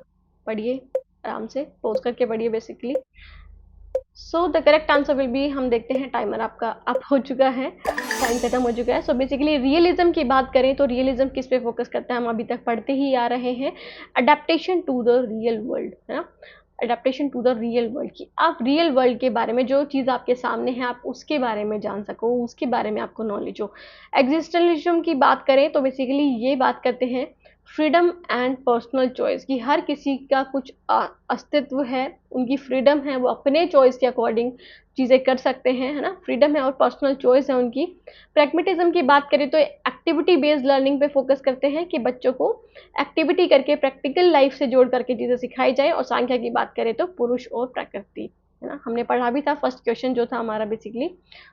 पढ़िए आराम से, पोज करके पढ़िए basically. So the correct answer will B, हम देखते हैं, टाइमर आपका अप हो चुका है, टाइम खत्म हो चुका है। सो बेसिकली रियलिज्म की बात करें तो रियलिज्म किस पे फोकस करता है? हम अभी तक पढ़ते ही आ रहे हैं, adaptation to the real world, है ना, adaptation to the real world, की आप रियल वर्ल्ड के बारे में, जो चीज़ आपके सामने है आप उसके बारे में जान सको, उसके बारे में आपको नॉलेज हो। एग्जिस्टेंशलिज्म की बात करें तो बेसिकली ये बात करते हैं फ्रीडम एंड पर्सनल चॉइस, कि हर किसी का कुछ अस्तित्व है, उनकी फ्रीडम है, वो अपने चॉइस के अकॉर्डिंग चीज़ें कर सकते हैं, है ना, फ्रीडम है और पर्सनल चॉइस है उनकी। प्रैग्मेटिज्म की बात करें तो एक्टिविटी बेस्ड लर्निंग पे फोकस करते हैं कि बच्चों को एक्टिविटी करके प्रैक्टिकल लाइफ से जोड़ करके चीज़ें सिखाई जाए। और सांख्य की बात करें तो पुरुष और प्रकृति, है ना। हमने पढ़ा भी था, फर्स्ट क्वेश्चन जो था हमारा बेसिकली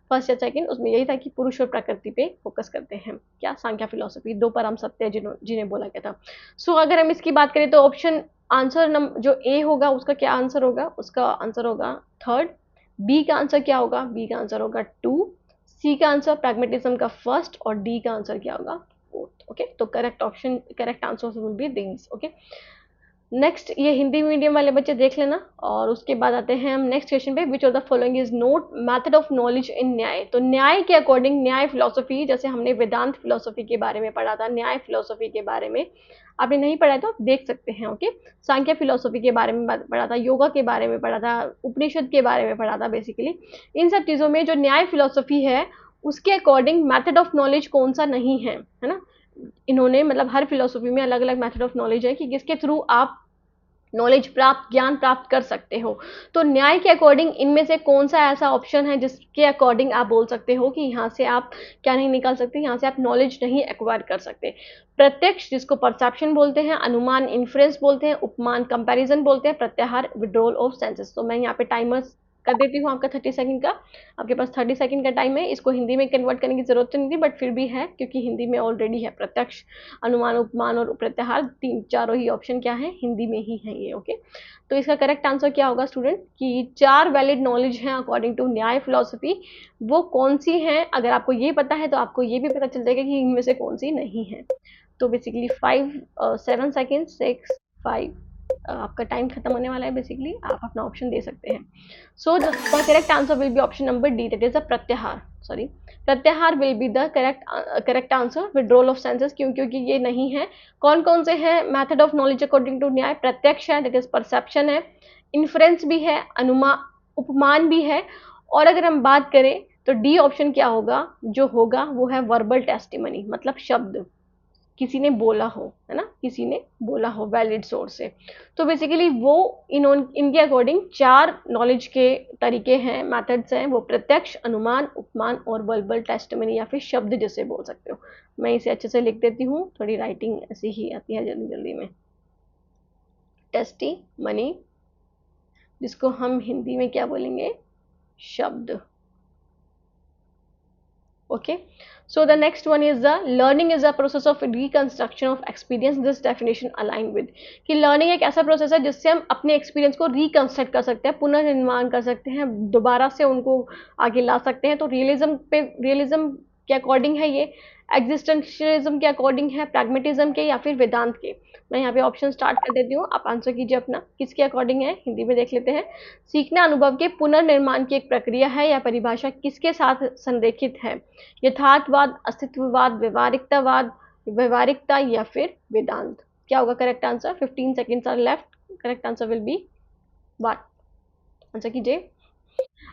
फर्स्ट या सेकंड, उसमें यही था कि पुरुष और प्रकृति पे फोकस करते हैं, क्या सांख्य फिलोसफी, दो परम सत्य जिन्हें बोला गया था। सो अगर हम इसकी बात करें तो ऑप्शन आंसर नंबर जो ए होगा उसका क्या आंसर होगा, उसका आंसर होगा थर्ड। बी का आंसर क्या होगा, बी का आंसर होगा टू। सी का आंसर प्रैग्मेटिज्म का फर्स्ट, और डी का आंसर क्या होगा, फोर्थ। ओके, तो correct answer will B these. Okay, next ये हिंदी मीडियम वाले बच्चे देख लेना, और उसके बाद आते हैं हम नेक्स्ट क्वेश्चन पे। Which of the following is note method of knowledge in न्याय। तो न्याय के अकॉर्डिंग, न्याय फिलोसफी, जैसे हमने वेदांत फिलोसफी के बारे में पढ़ा था, न्याय फिलोसफी के बारे में आपने नहीं पढ़ा है तो आप देख सकते हैं। ओके, सांख्य फिलोसफी के बारे में पढ़ा था, योगा के बारे में पढ़ा था, उपनिषद के बारे में पढ़ा था। बेसिकली इन सब चीज़ों में जो न्याय फिलोसफी है उसके अकॉर्डिंग मेथड ऑफ नॉलेज कौन सा नहीं है ना। इन्होंने मतलब हर फिलोसफी में अलग अलग मेथड ऑफ नॉलेज है कि जिसके थ्रू आप नॉलेज प्राप्त, ज्ञान प्राप्त कर सकते हो। तो न्याय के अकॉर्डिंग इनमें से कौन सा ऐसा ऑप्शन है जिसके अकॉर्डिंग आप बोल सकते हो कि यहाँ से आप क्या नहीं निकाल सकते, यहाँ से आप नॉलेज नहीं एक्वायर कर सकते। प्रत्यक्ष, जिसको परसेप्शन बोलते हैं, अनुमान इन्फ्रेंस बोलते हैं, उपमान कंपैरिजन बोलते हैं, प्रत्याहार विड्रॉल ऑफ सेंसेस। तो मैं यहाँ पे टाइमर कर देती हूँ आपका 30 सेकंड का। आपके पास 30 सेकंड का टाइम है, इसको हिंदी में कन्वर्ट करने की जरूरत नहीं थी, बट फिर भी है क्योंकि हिंदी में ऑलरेडी है। प्रत्यक्ष, अनुमान, उपमान और प्रत्याहार, तीन चारों ही ऑप्शन क्या है, हिंदी में ही है ये। ओके, तो इसका करेक्ट आंसर क्या होगा स्टूडेंट, कि चार वैलिड नॉलेज हैं अकॉर्डिंग टू न्याय फिलोसफी। वो कौन सी हैं, अगर आपको ये पता है तो आपको ये भी पता चल जाएगा कि इनमें से कौन सी नहीं है। तो बेसिकली 7 सेकेंड, 6, 5, आपका टाइम खत्म होने वाला है। बेसिकली आप अपना ऑप्शन दे सकते हैं। So the correct answer will be option number D, that is a pratyahara. Sorry, pratyahara will be the correct answer, withdrawal of senses. क्यों, क्योंकि ये नहीं है। कौन कौन से हैं method of knowledge according to Nyaya, प्रत्यक्ष है, दैट इज परसेप्शन है, इन्फ्रेंस भी है, अनुमान, उपमान भी है, और अगर हम बात करें तो डी ऑप्शन क्या होगा, जो होगा वो है वर्बल टेस्टिमनी, मतलब शब्द, किसी ने बोला हो, है ना, किसी ने बोला हो वैलिड सोर्स से। तो बेसिकली वो इनके अकॉर्डिंग चार नॉलेज के तरीके हैं, मेथड्स हैं, वो प्रत्यक्ष, अनुमान, उपमान और वर्बल टेस्टिमनी, या फिर शब्द जिसे बोल सकते हो। मैं इसे अच्छे से लिख देती हूँ, थोड़ी राइटिंग ऐसी ही आती है जल्दी जल्दी में। टेस्टिमनी, जिसको हम हिंदी में क्या बोलेंगे, शब्द। Okay, so the next one is the learning is a process of reconstruction of experience. This definition align with कि learning एक ऐसा प्रोसेस है जिससे हम अपने एक्सपीरियंस को रिकंस्ट्रक्ट कर सकते हैं, पुनर्निर्माण कर सकते हैं, दोबारा से उनको आगे ला सकते हैं। तो रियलिज्म के अकॉर्डिंग है ये, एग्जिस्टेंशियलिज्म के अकॉर्डिंग है, प्रैग्मेटिज्म के, या फिर वेदांत के। मैं यहाँ पे ऑप्शन स्टार्ट कर देती हूँ, आप आंसर कीजिए अपना, किसके अकॉर्डिंग है, हिंदी में देख लेते हैं। सीखना अनुभव के पुनर्निर्माण की एक प्रक्रिया है, या परिभाषा किसके साथ संरेखित है, यथार्थवाद, अस्तित्ववाद, व्यवहारिकता, या फिर वेदांत। क्या होगा correct answer, 15 seconds are left. Correct answer will be what, answer कीजिए।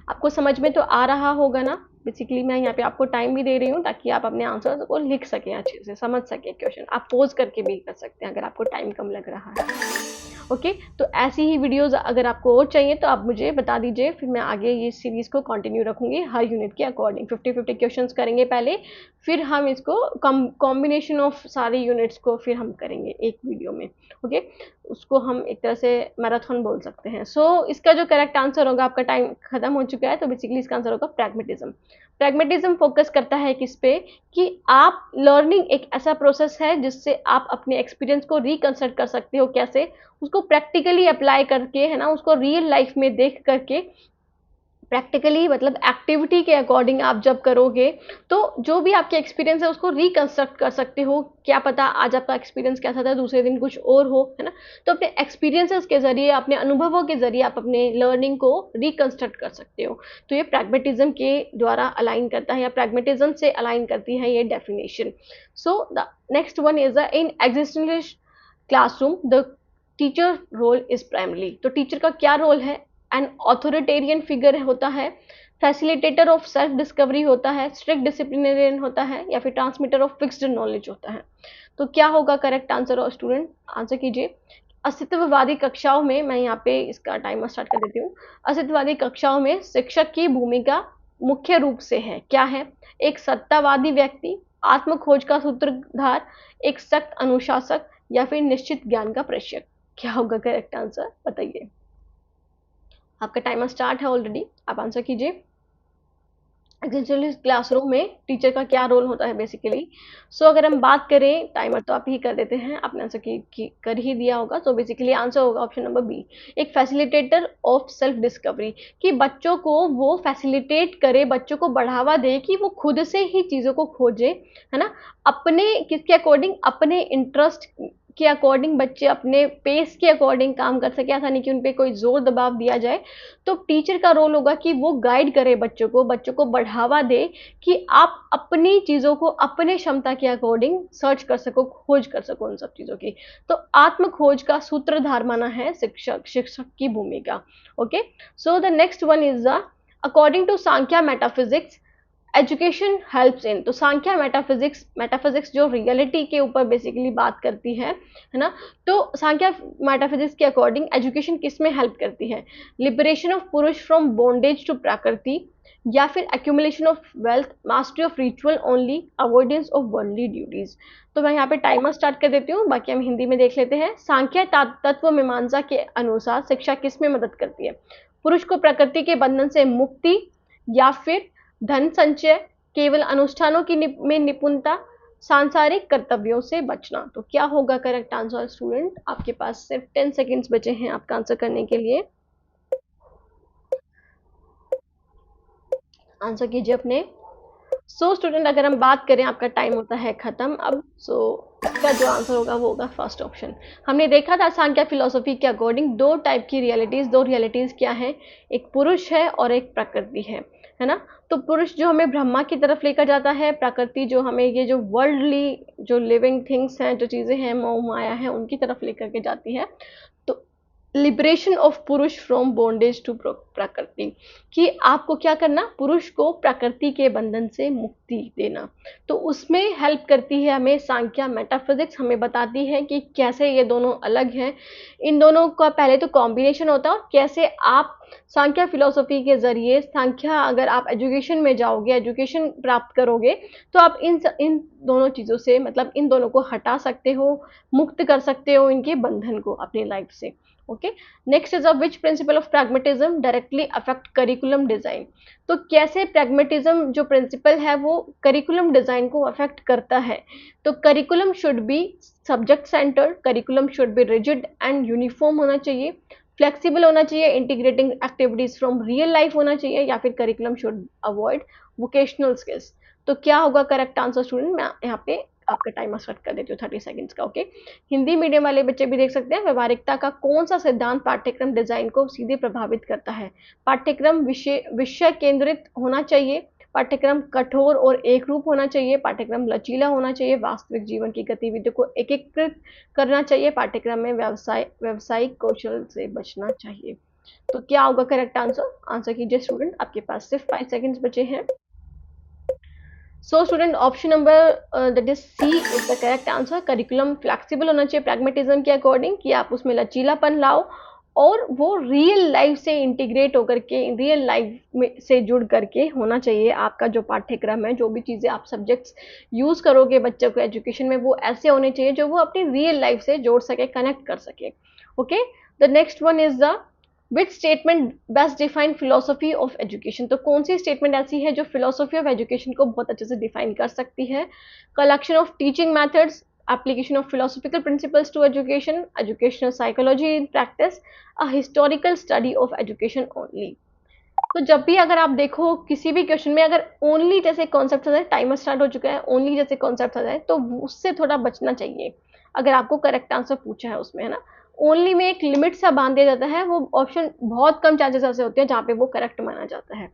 आपको समझ में तो आ रहा होगा ना। बेसिकली मैं यहाँ पे आपको टाइम भी दे रही हूँ ताकि आप अपने आंसर को लिख सकें, अच्छे से समझ सकें क्वेश्चन। आप पोज करके भी कर सकते हैं अगर आपको टाइम कम लग रहा है। ओके, तो ऐसी ही वीडियोस अगर आपको और चाहिए तो आप मुझे बता दीजिए, फिर मैं आगे ये सीरीज को कंटिन्यू रखूंगी हर यूनिट के अकॉर्डिंग। 50-50 क्वेश्चंस करेंगे पहले, फिर हम इसको कॉम्बिनेशन ऑफ सारे यूनिट्स को फिर हम करेंगे एक वीडियो में। ओके, उसको हम एक तरह से मैराथन बोल सकते हैं। सो इसका जो करेक्ट आंसर होगा, आपका टाइम खत्म हो चुका है, तो बेसिकली इसका आंसर होगा प्रैग्मेटिज्म। प्रैग्मेटिज्म फोकस करता है किस पे, कि आप लर्निंग एक ऐसा प्रोसेस है जिससे आप अपने एक्सपीरियंस को रिकंस्ट्रक्ट कर सकते हो। कैसे, उसको प्रैक्टिकली अप्लाई करके, है ना, उसको रियल लाइफ में देख करके, प्रैक्टिकली मतलब एक्टिविटी के अकॉर्डिंग आप जब करोगे तो जो भी आपके एक्सपीरियंस है उसको रिकंस्ट्रक्ट कर सकते हो। क्या पता आज आपका एक्सपीरियंस कैसा था, दूसरे दिन कुछ और हो, है ना। तो अपने एक्सपीरियंसेस के जरिए, अपने अनुभवों के जरिए आप अपने लर्निंग को रिकंस्ट्रक्ट कर सकते हो। तो ये प्रैग्मेटिज्म के द्वारा अलाइन करता है, या प्रैग्मेटिज्म से अलाइन करती है ये definition. So the next one is the in existential classroom the teacher role is primary. तो टीचर का क्या रोल है, एन ऑथोरिटेरियन फिगर होता है, फैसिलिटेटर ऑफ सेल्फ डिस्कवरी होता है, स्ट्रिक्ट डिसिप्लिनेरियन होता है, या फिर ट्रांसमीटर ऑफ फिक्स्ड नॉलेज होता है। तो क्या होगा करेक्ट आंसर, और स्टूडेंट आंसर कीजिए। अस्तित्ववादी कक्षाओं में, मैं यहाँ पे इसका टाइमर स्टार्ट कर देती हूँ। अस्तित्ववादी कक्षाओं में शिक्षक की भूमिका मुख्य रूप से है, क्या है, एक सत्तावादी व्यक्ति, आत्म खोज का सूत्रधार, एक सख्त अनुशासक, या फिर निश्चित ज्ञान का प्रेषक। क्या होगा करेक्ट आंसर, बताइए। आपका टाइमर स्टार्ट है ऑलरेडी, आप आंसर कीजिए। एक्चुअली क्लासरूम में टीचर का क्या रोल होता है बेसिकली। सो अगर हम बात करें, टाइमर तो आप ही कर देते हैं, आपने आंसर कर ही दिया होगा। तो बेसिकली आंसर होगा ऑप्शन नंबर बी, एक फैसिलिटेटर ऑफ सेल्फ डिस्कवरी, कि बच्चों को वो फैसिलिटेट करे, बच्चों को बढ़ावा दे कि वो खुद से ही चीज़ों को खोजे, है ना, अपने किसके अकॉर्डिंग, अपने इंटरेस्ट के अकॉर्डिंग, बच्चे अपने पेस के अकॉर्डिंग काम कर सके, ऐसा नहीं कि उन पे कोई जोर दबाव दिया जाए। तो टीचर का रोल होगा कि वो गाइड करे बच्चों को बढ़ावा दे कि आप अपनी चीज़ों को अपने क्षमता के अकॉर्डिंग सर्च कर सको, खोज कर सको उन सब चीज़ों की। तो आत्म खोज का सूत्रधार माना है शिक्षक की भूमिका। Okay, so the next one is the according to Samkhya metaphysics education helps in. तो सांख्या मेटाफिजिक्स जो रियलिटी के ऊपर बेसिकली बात करती है ना, तो सांख्या मेटाफिजिक्स के अकॉर्डिंग एजुकेशन किस में हेल्प करती है, लिबरेशन ऑफ पुरुष फ्रॉम बॉन्डेज टू प्रकृति, या फिर accumulation of wealth, mastery of ritual only, avoidance of worldly duties. तो मैं यहाँ पे टाइमर स्टार्ट कर देती हूँ, बाकी हम हिंदी में देख लेते हैं। सांख्या तत्व मीमांसा के अनुसार शिक्षा किस में मदद करती है, पुरुष को प्रकृति के बंधन से मुक्ति, या फिर धन संचय, केवल अनुष्ठानों की में निपुणता, सांसारिक कर्तव्यों से बचना। तो क्या होगा करेक्ट आंसर स्टूडेंट, आपके पास सिर्फ 10 सेकेंड्स बचे हैं आपका आंसर करने के लिए। आंसर कीजिए अपने। सो स्टूडेंट अगर हम बात करें, आपका टाइम होता है खत्म अब। सो इसका जो आंसर होगा वो होगा फर्स्ट ऑप्शन। हमने देखा था सांख्य फिलोसफी के अकॉर्डिंग दो टाइप की रियलिटीज, दो रियलिटीज क्या है, एक पुरुष है और एक प्रकृति है ना। तो पुरुष जो हमें ब्रह्मा की तरफ लेकर जाता है, प्रकृति जो हमें ये जो वर्ल्डली जो लिविंग थिंग्स हैं, जो चीज़ें हैं, मोह माया है, उनकी तरफ लेकर के जाती है। तो लिबरेशन ऑफ पुरुष फ्रॉम बॉन्डेज टू प्रकृति, कि आपको क्या करना, पुरुष को प्रकृति के बंधन से मुक्ति देना। तो उसमें हेल्प करती है हमें सांख्या मेटाफिजिक्स, हमें बताती है कि कैसे ये दोनों अलग हैं, इन दोनों का पहले तो कॉम्बिनेशन होता है, और कैसे आप सांख्या फिलोसफी के जरिए, सांख्या अगर आप एजुकेशन में जाओगे, एजुकेशन प्राप्त करोगे, तो आप इन दोनों चीज़ों से, मतलब इन दोनों को हटा सकते हो, मुक्त कर सकते हो इनके बंधन को अपनी लाइफ से। Okay, next is which principle of pragmatism directly affect curriculum design. तो कैसे प्रैग्मेटिज्म जो प्रिंसिपल है वो करिकुलम डिजाइन को अफेक्ट करता है। तो curriculum should be subject centred, curriculum should be rigid and uniform होना चाहिए, फ्लेक्सिबल होना चाहिए, integrating activities from real life होना चाहिए, या फिर curriculum should avoid vocational skills. तो क्या होगा करेक्ट आंसर स्टूडेंट, मैं यहाँ पे आपका टाइमर सेट कर देती हूँ 30 सेकंड्स का। ओके, हिंदी मीडियम वाले बच्चे भी देख सकते हैं। व्यवहारिकता का कौन सा सिद्धांत पाठ्यक्रम डिजाइन को सीधे प्रभावित करता है। पाठ्यक्रम विषय केंद्रित होना चाहिए, पाठ्यक्रम कठोर और एक रूप होना चाहिए, पाठ्यक्रम लचीला होना चाहिए, वास्तविक जीवन की गतिविधियों को एकीकृत करना चाहिए, पाठ्यक्रम में व्यावसायिक कौशल से बचना चाहिए। तो क्या होगा करेक्ट आंसर, आंसर कीजिए स्टूडेंट, आपके पास सिर्फ 5 सेकंड्स बचे हैं। So student option number that is C is the correct answer. Curriculum flexible होना चाहिए प्रैग्मेटिज्म के अकॉर्डिंग, कि आप उसमें लचीलापन लाओ और वो रियल लाइफ से इंटीग्रेट होकर के, रियल लाइफ में से जुड़ करके होना चाहिए आपका जो पाठ्यक्रम है। जो भी चीज़ें आप सब्जेक्ट्स यूज़ करोगे बच्चों को एजुकेशन में, वो ऐसे होने चाहिए जो वो अपनी रियल लाइफ से जोड़ सके, कनेक्ट कर सके। Okay, the next one is the which statement best define philosophy of education. तो कौन सी स्टेटमेंट ऐसी है जो फिलोसफी ऑफ एजुकेशन को बहुत अच्छे से डिफाइन कर सकती है। Collection of teaching methods, application of philosophical principles to education, educational psychology in practice, a historical study of education only। तो जब भी अगर आप देखो किसी भी क्वेश्चन में अगर ओनली जैसे कॉन्सेप्ट आ जाए, टाइमर स्टार्ट हो चुका है, ओनली जैसे कॉन्सेप्ट आ जाए तो उससे थोड़ा बचना चाहिए अगर आपको करेक्ट आंसर पूछा है उसमें, है ना। ओनली में एक लिमिट सा बांध दिया जाता है, वो ऑप्शन बहुत कम चांसेस ऐसे होते हैं जहाँ पे वो करेक्ट माना जाता है।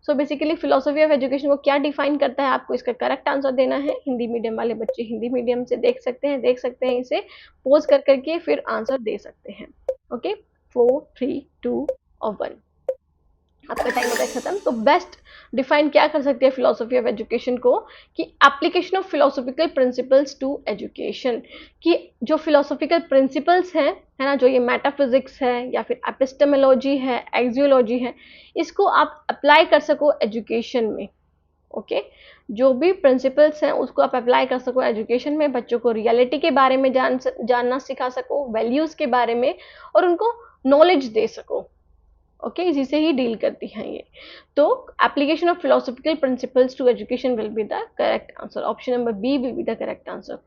So basically philosophy of education को क्या डिफाइन करता है, आपको इसका करेक्ट आंसर देना है। हिंदी मीडियम वाले बच्चे हिंदी मीडियम से देख सकते हैं इसे पोज कर करके फिर आंसर दे सकते हैं। ओके, 4 3 2 और 1 आपका टाइम होता है खत्म। तो बेस्ट डिफाइन क्या कर सकते हैं फिलोसफी ऑफ एजुकेशन को, कि application of philosophical principles to education, कि जो फिलोसॉफिकल प्रिंसिपल्स हैं, है ना, जो ये मेटाफिजिक्स है या फिर एपिस्टेमोलॉजी है, एक्सियोलॉजी है, इसको आप अप्लाई कर सको एजुकेशन में। ओके, जो भी प्रिंसिपल्स हैं उसको आप अप्लाई कर सको एजुकेशन में, बच्चों को रियलिटी के बारे में जानना सिखा सको, वैल्यूज़ के बारे में, और उनको नॉलेज दे सको। ओके, इसी से ही डील करती हैं ये। तो application of philosophical principles to education will be the correct answer, option number B will be the correct answer.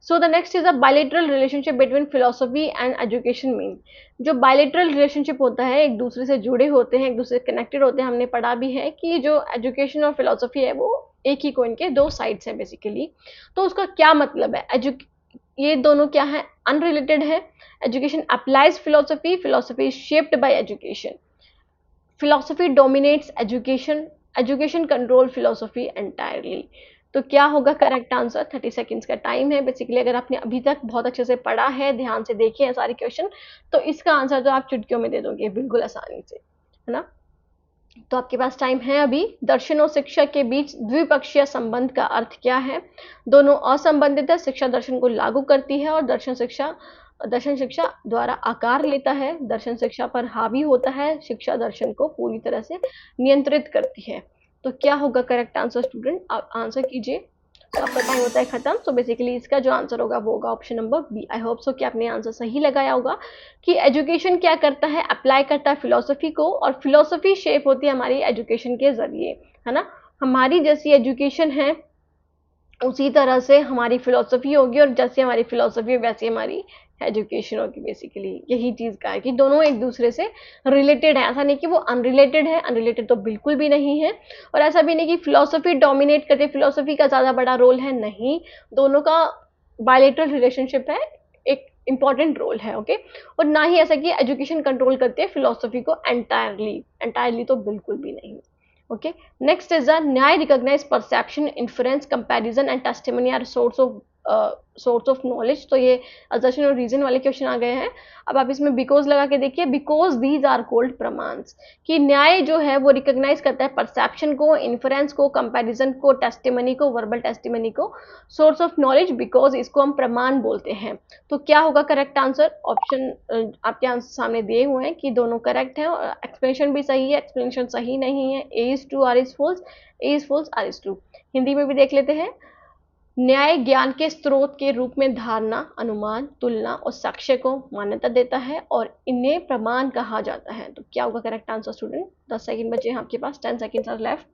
So the next is a bilateral relationship between philosophy and education mean. जो बायलैटरल रिलेशनशिप होता है, एक दूसरे से जुड़े होते हैं, एक दूसरे से कनेक्टेड होते हैं, हमने पढ़ा भी है कि जो एजुकेशन और फिलोसफी है वो एक ही कोइन के दो साइड्स हैं बेसिकली। तो उसका क्या मतलब है, ये दोनों क्या है, अनरिलेटेड है। Education applies philosophy, philosophy is shaped by education, philosophy dominates education, education control philosophy entirely. तो क्या होगा करेक्ट आंसर, 30 सेकेंड्स का टाइम है बेसिकली। अगर आपने अभी तक बहुत अच्छे से पढ़ा है, ध्यान से देखे हैं सारे क्वेश्चन, तो इसका आंसर तो आप चुटकियों में दे दोगे बिल्कुल आसानी से, है ना। तो आपके पास टाइम है अभी। दर्शन और शिक्षा के बीच द्विपक्षीय संबंध का अर्थ क्या है। दोनों असंबंधित है, शिक्षा दर्शन को लागू करती है और दर्शन शिक्षा द्वारा आकार लेता है, दर्शन शिक्षा पर हावी होता है, शिक्षा दर्शन को पूरी तरह से नियंत्रित करती है। तो क्या होगा करेक्ट आंसर स्टूडेंट, आप आंसर कीजिए। तो आपका टाइम होता है खत्म। सो बेसिकली इसका जो आंसर होगा वो होगा option number B. I hope so कि आपने आंसर सही लगाया होगा कि एजुकेशन क्या करता है, अप्लाई करता है फिलोसफी को, और फिलोसफी शेप होती है हमारी एजुकेशन के जरिए, है ना। हमारी जैसी एजुकेशन है उसी तरह से हमारी फिलोसफी होगी, और जैसे हमारी फिलोसफी वैसी हमारी एजुकेशन होगी। बेसिकली यही चीज़ का है कि दोनों एक दूसरे से रिलेटेड है। ऐसा नहीं कि वो अनरिलेटेड है, अनरिलेटेड तो बिल्कुल भी नहीं है। और ऐसा भी नहीं कि फिलोसफी डोमिनेट करती है, फिलोसफी का ज़्यादा बड़ा रोल है, नहीं। दोनों का बायलेटरल रिलेशनशिप है, एक इंपॉर्टेंट रोल है, ओके। और ना ही ऐसा कि एजुकेशन कंट्रोल करती है फिलोसफी को एंटायरली, एंटायरली तो बिल्कुल भी नहीं। okay, next is a न्याय recognize perception, inference, comparison and testimony are source of knowledge। तो ये assertion और reason वाले क्वेश्चन आ गए हैं। अब आप इसमें बिकॉज लगा के देखिए, बिकॉज दीज आर कोल्ड प्रमाण्स, कि न्याय जो है वो रिकॉग्नाइज करता है परसेप्शन को, इन्फ्रेंस को, कंपैरिजन को, टेस्टिमनी को, वर्बल टेस्टिमनी को सोर्स ऑफ नॉलेज, बिकॉज इसको हम प्रमाण बोलते हैं। तो क्या होगा करेक्ट आंसर, ऑप्शन आपके आंसर सामने दिए हुए हैं कि दोनों करेक्ट हैं, और एक्सप्लेनेशन भी सही है, एक्सप्लेनेशन सही नहीं है। A is true, R is false, A is false, R is true. Hindi में भी देख लेते हैं। न्याय ज्ञान के स्रोत के रूप में धारणा, अनुमान, तुलना और साक्ष्य को मान्यता देता है और इन्हें प्रमाण कहा जाता है। तो क्या होगा करेक्ट आंसर स्टूडेंट, 10 सेकंड बचे हैं आपके पास, 10 seconds are left.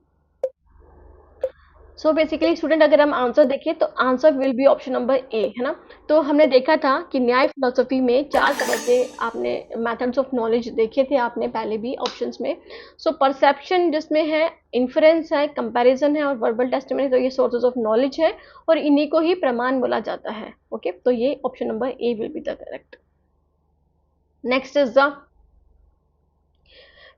So basically student अगर हम आंसर देखें तो answer will be option number A, है ना। तो हमने देखा था कि न्याय फिलोसफी में 4 तरह के आपने मेथड्स ऑफ नॉलेज देखे थे आपने पहले भी ऑप्शंस में। सो परसेप्शन जिसमें है, इन्फ्रेंस है, कंपैरिजन है और वर्बल टेस्टिमनी, तो ये सोर्सेज ऑफ नॉलेज है और इन्हीं को ही प्रमाण बोला जाता है, ओके। तो ये option number A will be the correct. Next is the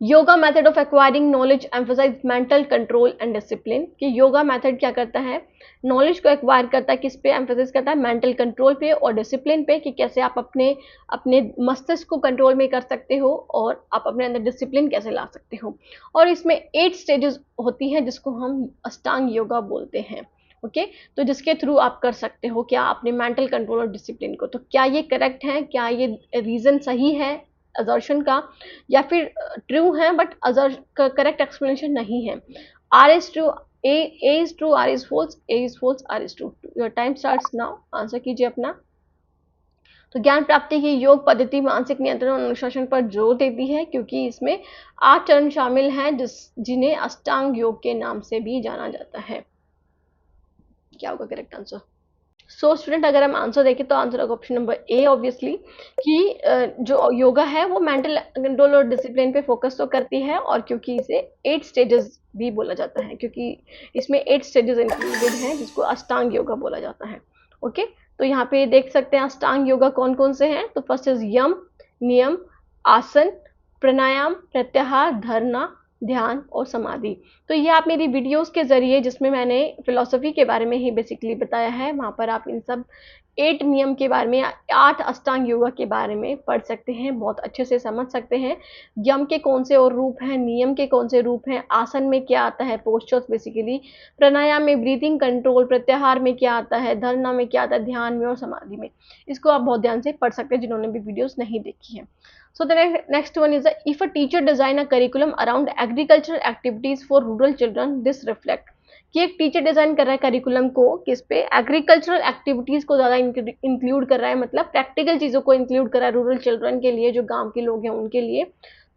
yoga method of acquiring knowledge emphasize mental control and discipline. कि योगा मेथड क्या करता है, नॉलेज को एक्वायर करता है, किस पे एम्फोसाइज करता है, मेंटल कंट्रोल पे और डिसिप्लिन पे, कि कैसे आप अपने अपने मस्तिष्क को कंट्रोल में कर सकते हो और आप अपने अंदर डिसिप्लिन कैसे ला सकते हो। और इसमें 8 स्टेजेस होती हैं जिसको हम अष्टांग योगा बोलते हैं, ओके। तो जिसके थ्रू आप कर सकते हो क्या, अपने मेंटल कंट्रोल और डिसिप्लिन को। तो क्या ये करेक्ट है, क्या ये रीजन सही है असर्शन का, या फिर ट्रू है बट करेक्ट एक्सप्लेनेशन नहीं है। R is true, A is true, R is false, A is false, R is true. Your time starts now, answer कीजिए अपना। तो ज्ञान प्राप्ति की योग पद्धति मानसिक नियंत्रण और अनुशासन पर जोर देती है, क्योंकि इसमें 8 चरण शामिल हैं जिन्हें अष्टांग योग के नाम से भी जाना जाता है। क्या होगा करेक्ट आंसर। सो स्टूडेंट अगर हम आंसर देखें तो आंसर होगा ऑप्शन नंबर ए ऑब्वियसली, कि जो योगा है वो मेंटल कंट्रोल और डिसिप्लिन पे फोकस तो करती है, और क्योंकि इसे 8 स्टेजेस भी बोला जाता है, क्योंकि इसमें 8 स्टेजेस इंक्लूडेड हैं जिसको अष्टांग योगा बोला जाता है, ओके। तो यहाँ पे देख सकते हैं अष्टांग योगा कौन कौन से हैं। तो फर्स्ट इज यम, नियम, आसन, प्राणायाम, प्रत्याहार, धारणा, ध्यान और समाधि। तो ये आप मेरी वीडियोस के ज़रिए, जिसमें मैंने फिलोसफी के बारे में ही बेसिकली बताया है, वहाँ पर आप इन सब 8 नियम के बारे में, 8 अष्टांग योगा के बारे में पढ़ सकते हैं, बहुत अच्छे से समझ सकते हैं। यम के कौन से और रूप हैं, नियम के कौन से रूप हैं, आसन में क्या आता है, पोस्चर्स बेसिकली, प्राणायाम में ब्रीथिंग कंट्रोल, प्रत्याहार में क्या आता है, धारणा में क्या आता है, ध्यान में और समाधि में। इसको आप बहुत ध्यान से पढ़ सकते हैं जिन्होंने भी वीडियोस नहीं देखी है। So the next one is if a teacher design a curriculum around agricultural activities for rural children, this reflect। कि एक टीचर डिजाइन कर रहा है करिकुलम को किस पे, एग्रीकल्चरल एक्टिविटीज को ज़्यादा इंक्लूड कर रहा है, मतलब प्रैक्टिकल चीज़ों को इंक्लूड कर रहा है रूरल चिल्ड्रन के लिए, जो गांव के लोग हैं उनके लिए।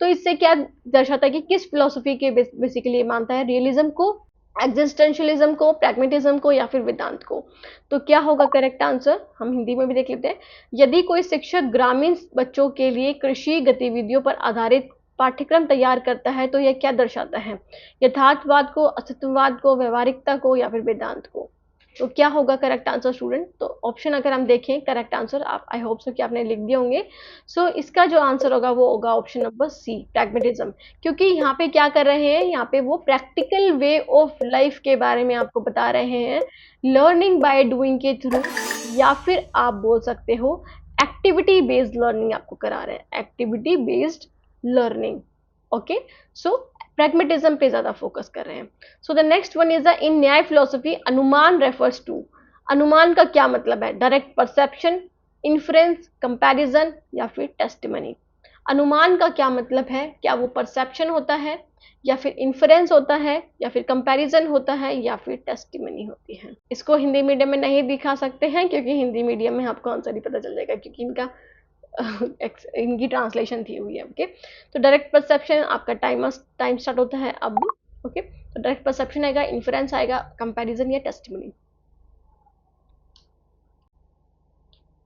तो इससे क्या दर्शाता है कि किस फिलोसफी के बेसिकली मानता है, रियलिज्म को, एग्जिस्टेंशियलिज्म को, प्रैग्मेटिज्म को, या फिर वेदांत को। तो क्या होगा करेक्ट आंसर, हम हिंदी में भी देख लेते हैं। यदि कोई शिक्षक ग्रामीण बच्चों के लिए कृषि गतिविधियों पर आधारित पाठ्यक्रम तैयार करता है तो यह क्या दर्शाता है, यथार्थवाद को, अस्तित्ववाद को, व्यवहारिकता को, या फिर वेदांत को। तो क्या होगा करेक्ट आंसर स्टूडेंट, तो ऑप्शन अगर हम देखें करेक्ट आंसर, आप आई होप सो कि आपने लिख दिए होंगे। सो इसका जो आंसर होगा वो होगा ऑप्शन नंबर सी, प्रैग्मेटिज्म। क्योंकि यहाँ पे क्या कर रहे हैं, यहाँ पे वो प्रैक्टिकल वे ऑफ लाइफ के बारे में आपको बता रहे हैं, लर्निंग बाय डूइंग के थ्रू, या फिर आप बोल सकते हो एक्टिविटी बेस्ड लर्निंग आपको करा रहे हैं, एक्टिविटी बेस्ड लर्निंग। ओके, सो प्रैग्मेटिज्म पे ज्यादा फोकस कर रहे हैं। So the next one is the इन न्याय फिलोसफी अनुमान रेफर्स टू, अनुमान का क्या मतलब है, डायरेक्ट परसेप्शन, इन्फ्रेंस, कंपैरिजन, या फिर टेस्टिमनी। अनुमान का क्या मतलब है, क्या वो परसेप्शन होता है, या फिर इन्फ्रेंस होता है, या फिर कंपैरिजन होता है, या फिर टेस्टिमनी होती है। इसको हिंदी मीडियम में नहीं दिखा सकते हैं क्योंकि हिंदी मीडियम में आपको आंसर ही पता चल जाएगा क्योंकि इनकी ट्रांसलेशन थी हुई है। ओके, तो डायरेक्ट परसेप्शन आपका टाइम स्टार्ट होता है अब। ओके, तो डायरेक्ट परसेप्शन आएगा, इन्फ्रेंस आएगा, कंपैरिजन या टेस्टिमनी।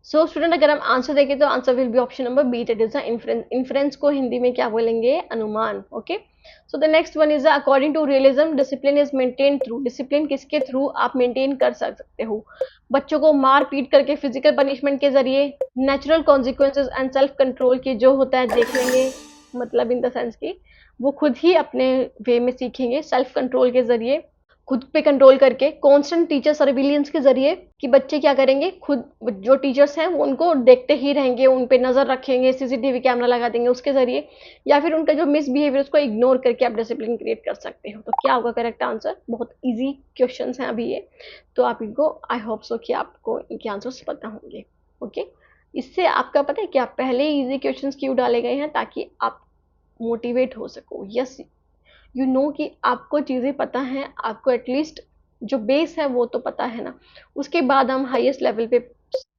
सो स्टूडेंट अगर हम आंसर देखें तो answer will be option number B, that is the inference. Inference को हिंदी में क्या बोलेंगे, अनुमान। Okay, so the next one is according to realism discipline is maintain through, discipline किसके थ्रू आप मेंटेन कर सकते हो, बच्चों को मार पीट करके, फिजिकल पनिशमेंट के जरिए, natural consequences and self control की जो होता है देख लेंगे, मतलब इन द सेंस की वो खुद ही अपने वे में सीखेंगे, सेल्फ कंट्रोल के जरिए, खुद पे कंट्रोल करके, कांस्टेंट टीचर सर्विलियंस के जरिए कि बच्चे क्या करेंगे, खुद जो टीचर्स हैं वो उनको देखते ही रहेंगे, उन पे नजर रखेंगे, सीसीटीवी कैमरा लगा देंगे उसके जरिए, या फिर उनका जो मिसबिहेवियर उसको इग्नोर करके आप डिसिप्लिन क्रिएट कर सकते हो। तो क्या होगा करेक्ट आंसर, बहुत इजी क्वेश्चंस हैं अभी ये, तो आप इनको आई होप सो कि आपको इनके आंसर्स पता होंगे। ओके, इससे आपका पता है कि आप पहले इजी क्वेश्चंस क्यों डाले गए हैं, ताकि आप मोटिवेट हो सको। यस, यू नो कि आपको चीज़ें पता हैं, आपको एटलीस्ट जो बेस है वो तो पता है ना, उसके बाद हम हाईएस्ट लेवल पे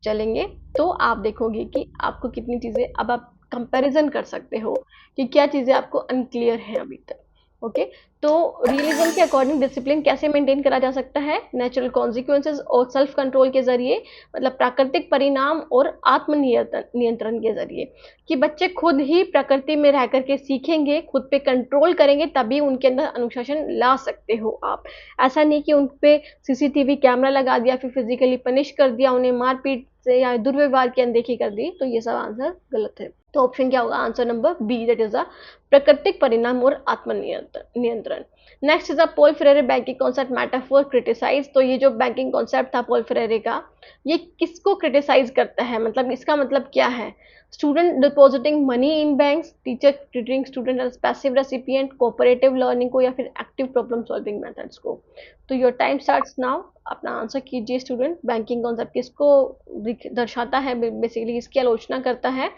चलेंगे तो आप देखोगे कि आपको कितनी चीज़ें अब आप कंपैरिजन कर सकते हो कि क्या चीज़ें आपको अनक्लियर हैं अभी तक। ओके, तो रियलिज्म के अकॉर्डिंग डिसिप्लिन कैसे मेंटेन करा जा सकता है, नेचुरल कॉन्सिक्वेंसेज और सेल्फ कंट्रोल के जरिए, मतलब प्राकृतिक परिणाम और आत्म नियंत्रण के जरिए, कि बच्चे खुद ही प्रकृति में रह करके सीखेंगे, खुद पे कंट्रोल करेंगे, तभी उनके अंदर अनुशासन ला सकते हो आप। ऐसा नहीं कि उन पे सीसीटीवी कैमरा लगा दिया, फिर फिजिकली पनिश कर दिया, उन्हें मारपीट से या दुर्व्यवहार की अनदेखी कर दी, तो ये सब आंसर गलत है। तो ऑप्शन क्या होगा, answer number B, that is a प्राकृतिक परिणाम और आत्म नियंत्रण। Next is a Paul Freire banking concept metaphor criticise. तो ये जो बैंकिंग कॉन्सेप्ट था पॉल फ्रेरे का, ये किसको क्रिटिसाइज करता है, मतलब इसका मतलब क्या है, student depositing money in banks, teacher treating student as passive recipient, cooperative learning को, या फिर एक्टिव प्रॉब्लम सॉल्विंग मेथड्स को। तो योर टाइम स्टार्ट्स नाउ, अपना आंसर कीजिए स्टूडेंट। बैंकिंग कॉन्सेप्ट किसको दर्शाता है, बेसिकली इसकी आलोचना करता है।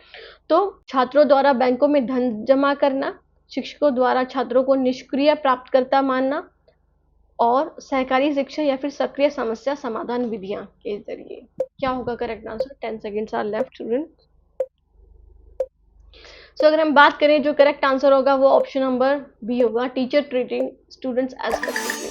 तो छात्रों द्वारा बैंकों में धन जमा करना, शिक्षकों द्वारा छात्रों को निष्क्रिय प्राप्तकर्ता मानना, और सहकारी शिक्षा या फिर सक्रिय समस्या समाधान विधियां के जरिए। क्या होगा correct answer, 10 seconds are left student. So अगर हम बात करें जो करेक्ट आंसर होगा वो ऑप्शन नंबर बी होगा, teacher treating students as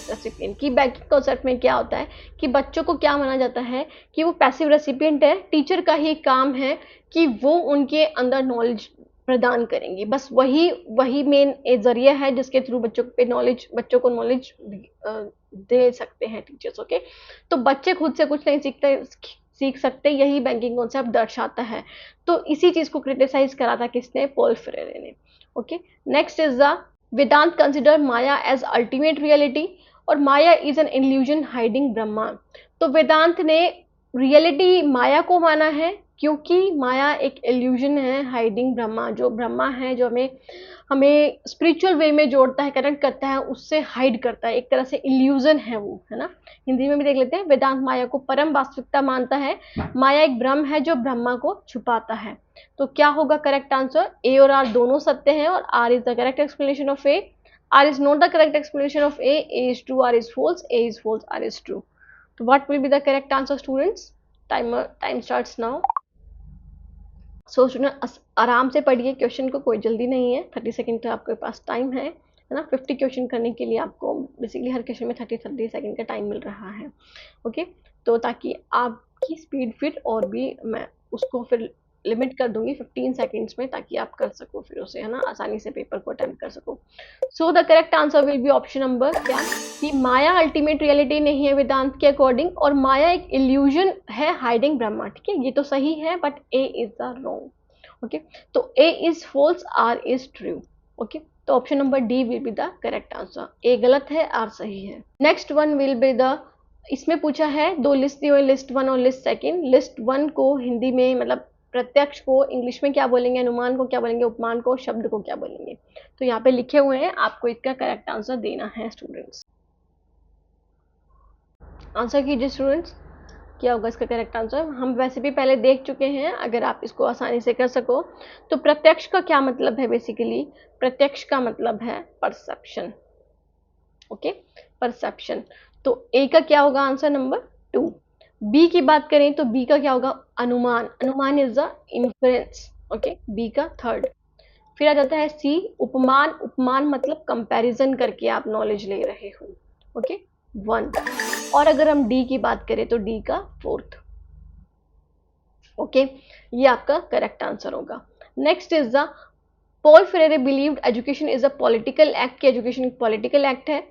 recipient. की बैंकिंग कॉन्सेप्ट में क्या होता है कि बच्चों को क्या माना जाता है कि वो पैसिव रेसिपिएंट है, टीचर का ही काम है कि वो उनके अंदर नॉलेज प्रदान करेंगे, बस वही वही मेन जरिया है जिसके थ्रू बच्चों को नॉलेज दे सकते हैं टीचर्स। ओके, तो बच्चे खुद से कुछ नहीं सीख सकते, यही बैंकिंग कॉन्सेप्ट दर्शाता है। तो इसी चीज को क्रिटिसाइज करा था किसने, पॉल फ्रेरे ने। Okay, next is the Vedanta consider maya as ultimate reality और maya is an illusion hiding Brahma. तो वेदांत ने रियलिटी माया को माना है क्योंकि माया एक इल्यूजन है, हाइडिंग ब्रह्मा, जो ब्रह्मा है जो हमें हमें स्पिरिचुअल वे में जोड़ता है, कनेक्ट करता है, उससे हाइड करता है, एक तरह से इल्यूजन है वो, है ना। हिंदी में भी देख लेते हैं, वेदांत माया को परम वास्तविकता मानता है, माया एक भ्रम है जो ब्रह्मा को छुपाता है। तो क्या होगा करेक्ट आंसर, ए और आर दोनों सत्य हैं और R is the correct explanation of A, R is not the correct explanation of A is true, R is false, A is false, R is true. तो what will be the correct answer students, time starts now. So student आराम से पढ़िए क्वेश्चन को, कोई जल्दी नहीं है, 30 सेकंड का आपके पास टाइम है ना। 50 क्वेश्चन करने के लिए आपको बेसिकली हर क्वेश्चन में 30 सेकंड का टाइम मिल रहा है। ओके, तो ताकि आपकी स्पीड फिर और भी मैं उसको फिर लिमिट कर दूंगी 15 सेकंड्स में, ताकि आप कर सको फिर उसे, है ना, आसानी से पेपर को अटेम्प्ट कर सको। सो the correct answer will be option number क्या, कि माया अल्टीमेट रियलिटी नहीं है वेदांत के अकॉर्डिंग, और माया एक इल्यूजन है हाइडिंग ब्रह्मा। ठीक है, ये तो सही है, but A is the wrong. Okay, तो A is false, R is true. Okay, तो option number D will be the correct answer. A गलत है, आर सही है। Next one will be the, इसमें पूछा है दो लिस्ट दी हुई, लिस्ट वन और लिस्ट सेकंड। लिस्ट वन को हिंदी में मतलब प्रत्यक्ष को इंग्लिश में क्या बोलेंगे, अनुमान को क्या बोलेंगे, उपमान को, शब्द को क्या बोलेंगे। तो यहाँ पे लिखे हुए हैं, आपको इसका करेक्ट आंसर देना है स्टूडेंट्स। आंसर कीजिए स्टूडेंट्स, क्या होगा इसका करेक्ट आंसर। हम वैसे भी पहले देख चुके हैं, अगर आप इसको आसानी से कर सको तो प्रत्यक्ष का क्या मतलब है, बेसिकली प्रत्यक्ष का मतलब है परसेप्शन। Okay, perception. तो ए का क्या होगा आंसर नंबर 2। बी की बात करें तो बी का क्या होगा, अनुमान। अनुमान is the inference. Okay, B का थर्ड। फिर आ जाता है सी, उपमान। उपमान मतलब कंपैरिजन करके आप नॉलेज ले रहे हो। ओके, 1। और अगर हम डी की बात करें तो डी का फोर्थ। ओके, ये आपका करेक्ट आंसर होगा। Next is the, Paul Freire believed education is a political act, कि एजुकेशन एक पॉलिटिकल एक्ट है।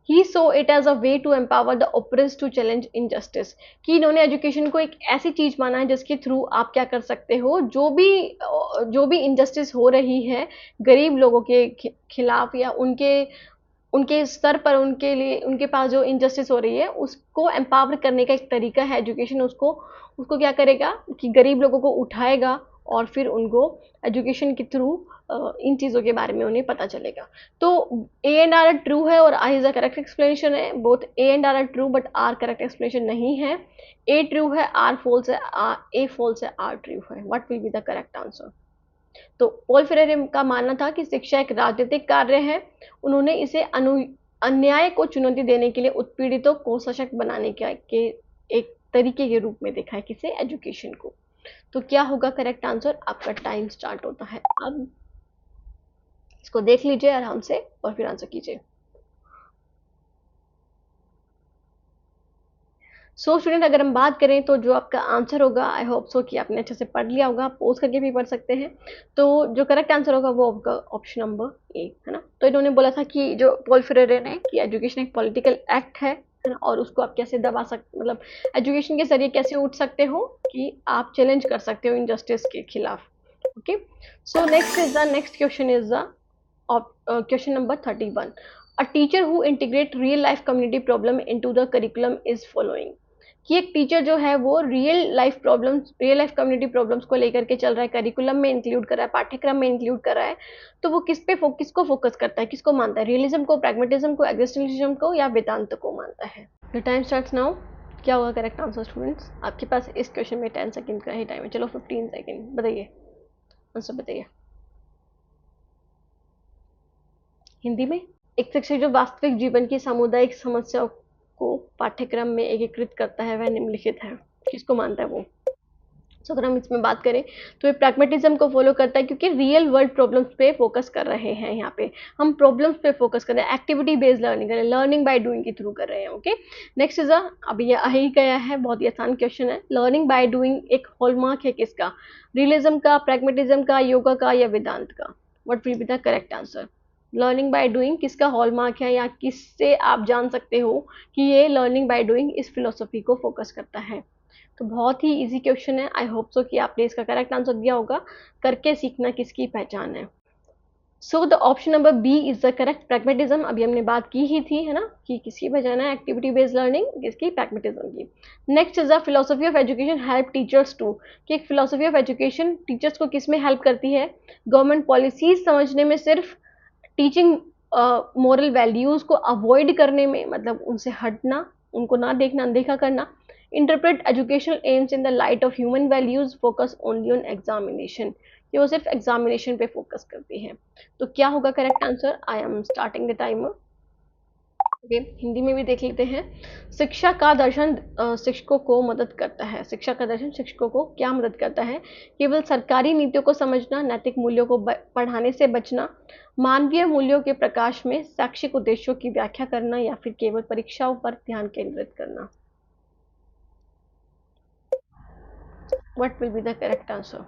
He saw it as a way to empower the oppressed to challenge injustice, कि इन्होंने एजुकेशन को एक ऐसी चीज माना है जिसके थ्रू आप क्या कर सकते हो, जो भी इनजस्टिस हो रही है गरीब लोगों के खिलाफ, या उनके उनके स्तर पर, उनके लिए, उनके पास जो इनजस्टिस हो रही है उसको एम्पावर करने का एक तरीका है एजुकेशन। उसको उसको क्या करेगा कि गरीब लोगों को उठाएगा, और फिर उनको एजुकेशन के थ्रू इन चीज़ों के बारे में उन्हें पता चलेगा। तो ए एंड आर ट्रू है और I is a correct explanation है। Both A and R true, but R correct explanation नहीं है। ए ट्रू है, आर फॉल्स है, ए फॉल्स है, आर ट्रू है। What will be the correct answer. तो पॉल फ्रेरे का मानना था कि शिक्षा एक राजनीतिक कार्य है। उन्होंने इसे अन्याय को चुनौती देने के लिए उत्पीड़ितों को सशक्त बनाने के एक तरीके के रूप में देखा है, किसे, एजुकेशन को। तो क्या होगा करेक्ट आंसर। आपका टाइम स्टार्ट होता है अब। इसको देख लीजिए आराम से और फिर आंसर कीजिए। सो स्टूडेंट, अगर हम बात करें तो जो आपका आंसर होगा, आई होप सो कि आपने अच्छे से पढ़ लिया होगा, पोज करके भी पढ़ सकते हैं। तो जो करेक्ट आंसर होगा वो होगा ऑप्शन नंबर ए, है ना। तो इन्होंने बोला था कि जो पॉल फ्रेरे ने, कि एजुकेशन एक पॉलिटिकल एक्ट है ना, और उसको आप कैसे दबा सकते, मतलब एजुकेशन के जरिए कैसे उठ सकते हो कि आप चैलेंज कर सकते हो इनजस्टिस के खिलाफ। Okay, so next question is the question number 31। A teacher who integrate real life community problem into the curriculum is following, कि एक टीचर जो है वो रियल लाइफ कम्युनिटी प्रॉब्लम्स को लेकर के चल रहा है, करिकुलम में इंक्लूड कर रहा है, पाठ्यक्रम में इंक्लूड कर रहा है। तो वो किसको फोकस करता है, किसको मानता है, रियलिज्म को, प्रैग्मेटिज्म को, एग्जिस्टेंशियलिज्म को, या वेदांत को मानता है। The time starts now. क्या होगा करेक्ट आंसर स्टूडेंट्स। आपके पास इस क्वेश्चन में 10 सेकंड का ही टाइम है। चलो 15 सेकंड, बताइए आंसर, बताइए हिंदी में। एक शिक्षक जो वास्तविक जीवन की सामुदायिक समस्याओं को पाठ्यक्रम में एकीकृत करता है वह निम्नलिखित है, किसको मानता है वो। तो अगर हम इसमें बात करें तो ये प्रैग्मेटिज्म को फॉलो करता है, क्योंकि रियल वर्ल्ड प्रॉब्लम्स पे फोकस कर रहे हैं। यहाँ पे हम प्रॉब्लम्स पे फोकस कर रहे हैं, एक्टिविटी बेस्ड लर्निंग कर रहे हैं, लर्निंग बाय डूइंग के थ्रू कर रहे हैं। ओके, नेक्स्ट इज अभी ये आ ही गया है, बहुत ही आसान क्वेश्चन है। लर्निंग बाय डूइंग एक हॉलमार्क है किसका, रियलिज्म का, प्रैग्मेटिज्म का, योगा का, या वेदांत का। What will be the correct answer. Learning by doing किसका हॉलमार्क है, या किससे आप जान सकते हो कि ये लर्निंग बाय डूइंग इस फिलोसफी को फोकस करता है। तो बहुत ही इजी क्वेश्चन है। आई होप सो कि आपने इसका करेक्ट आंसर दिया होगा। करके सीखना किसकी पहचान है। So the option number B is the correct, pragmatism. अभी हमने बात की ही थी, है ना, कि किसकी पहचान है, एक्टिविटी बेस्ड लर्निंग, किसकी, प्रैग्मेटिज्म की। Next is the philosophy of education help teachers to, कि एक फिलोसफी ऑफ एजुकेशन टीचर्स को किस में हेल्प करती है, गवर्नमेंट पॉलिसीज समझने में, सिर्फ टीचिंग मोरल वैल्यूज को अवॉइड करने में, मतलब उनसे हटना, उनको ना देखना, अनदेखा करना, interpret educational AIIMS in the light of human values, focus only on examination, कि वो सिर्फ एग्जामिनेशन पे फोकस करती है। तो क्या होगा correct answer. I am starting the timer. Okay, Hindi में भी देख लेते हैं। शिक्षा का दर्शन शिक्षकों को मदद करता है। शिक्षा का दर्शन शिक्षकों को क्या मदद करता है? केवल सरकारी नीतियों को समझना, नैतिक मूल्यों को पढ़ाने से बचना, मानवीय मूल्यों के प्रकाश में शैक्षिक उद्देश्यों की व्याख्या करना, या फिर केवल परीक्षाओं पर ध्यान केंद्रित करना। What will be the correct answer?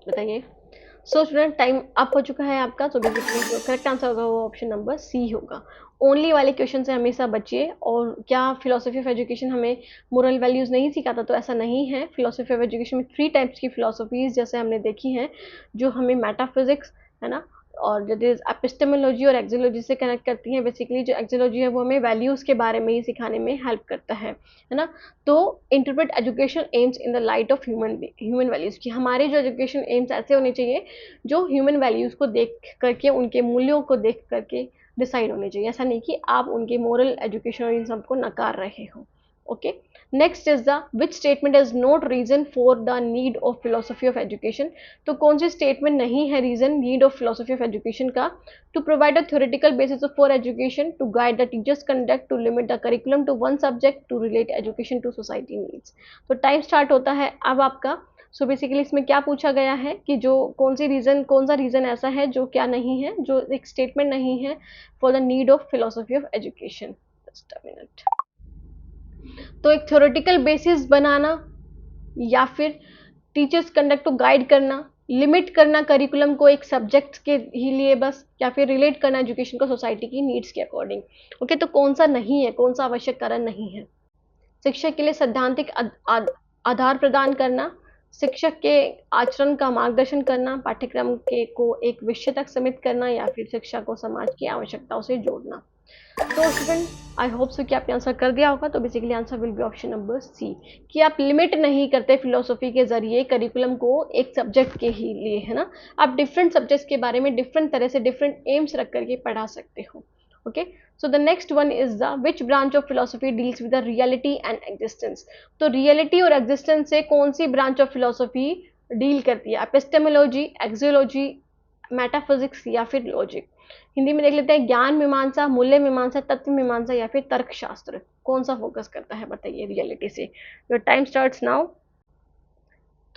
बताइए। सो स्टूडेंट, टाइम अप हो चुका है आपका। तो बेसिकली जो करेक्ट आंसर होगा वो ऑप्शन नंबर सी होगा। ओनली वाले क्वेश्चन से हमेशा बचिए। और क्या फिलोसफी ऑफ एजुकेशन हमें मोरल वैल्यूज नहीं सिखाता? तो ऐसा नहीं है। फिलोसफी ऑफ एजुकेशन में 3 टाइप्स की फिलोसफीज जैसे हमने देखी हैं, जो हमें मेटाफिजिक्स, है ना, और दैट इज एपिस्टेमोलॉजी और एक्सोलॉजी से कनेक्ट करती है। बेसिकली जो एक्सोलॉजी है वो हमें वैल्यूज के बारे में ही सिखाने में हेल्प करता है ना। तो interpret education AIIMS in the light of human values, की हमारे जो एजुकेशन एम्स ऐसे होने चाहिए जो ह्यूमन वैल्यूज को देख करके, उनके मूल्यों को देख करके डिसाइड होने चाहिए। ऐसा नहीं कि आप उनके मोरल एजुकेशन और इन सबको नकार रहे हो। Okay, next is the which statement is not reason for the need of philosophy of education. तो कौन सी स्टेटमेंट नहीं है reason need of philosophy of education का? To provide a theoretical basis for education, to guide the teachers conduct, to limit the curriculum to one subject, to relate education to society needs. तो टाइम स्टार्ट होता है अब आपका। सो बेसिकली इसमें क्या पूछा गया है कि जो कौन सा रीजन ऐसा है जो क्या नहीं है, जो एक स्टेटमेंट नहीं है for the need of philosophy of education. Just a minute. तो एक थ्योरेटिकल बेसिस बनाना, या फिर टीचर्स कंडक्ट को गाइड करना, लिमिट करना करिकुलम को एक सब्जेक्ट के ही लिए बस, या फिर रिलेट करना एजुकेशन को सोसाइटी की नीड्स के अकॉर्डिंग। ओके, तो कौन सा नहीं है, कौन सा आवश्यक कारण नहीं है? शिक्षा के लिए सैद्धांतिक आधार प्रदान करना, शिक्षक के आचरण का मार्गदर्शन करना, पाठ्यक्रम के को एक विषय तक सीमित करना, या फिर शिक्षा को समाज की आवश्यकताओं से जोड़ना। तो स्टूडेंट, आई होप सो कि आपने आंसर कर दिया होगा। तो basically answer will be option number C, कि आप लिमिट नहीं करते फिलोसफी के जरिए करिकुलम को एक सब्जेक्ट के ही लिए, है ना। आप डिफरेंट सब्जेक्ट्स के बारे में डिफरेंट तरह से डिफरेंट एम्स रख करके पढ़ा सकते हो। Okay, so the next one is the which branch of philosophy deals with the reality and existence. तो रियलिटी और एग्जिस्टेंस से कौन सी ब्रांच ऑफ फिलोसफी डील करती है? एपिस्टेमोलॉजी, एक्सियोलॉजी, मेटाफिजिक्स, या फिर लॉजिक। हिंदी में देख लेते हैं। ज्ञान मीमांसा, मूल्य मीमांसा, तत्व मीमांसा, या फिर तर्कशास्त्र। कौन सा फोकस करता है बताइए रियलिटी से? Your time starts now.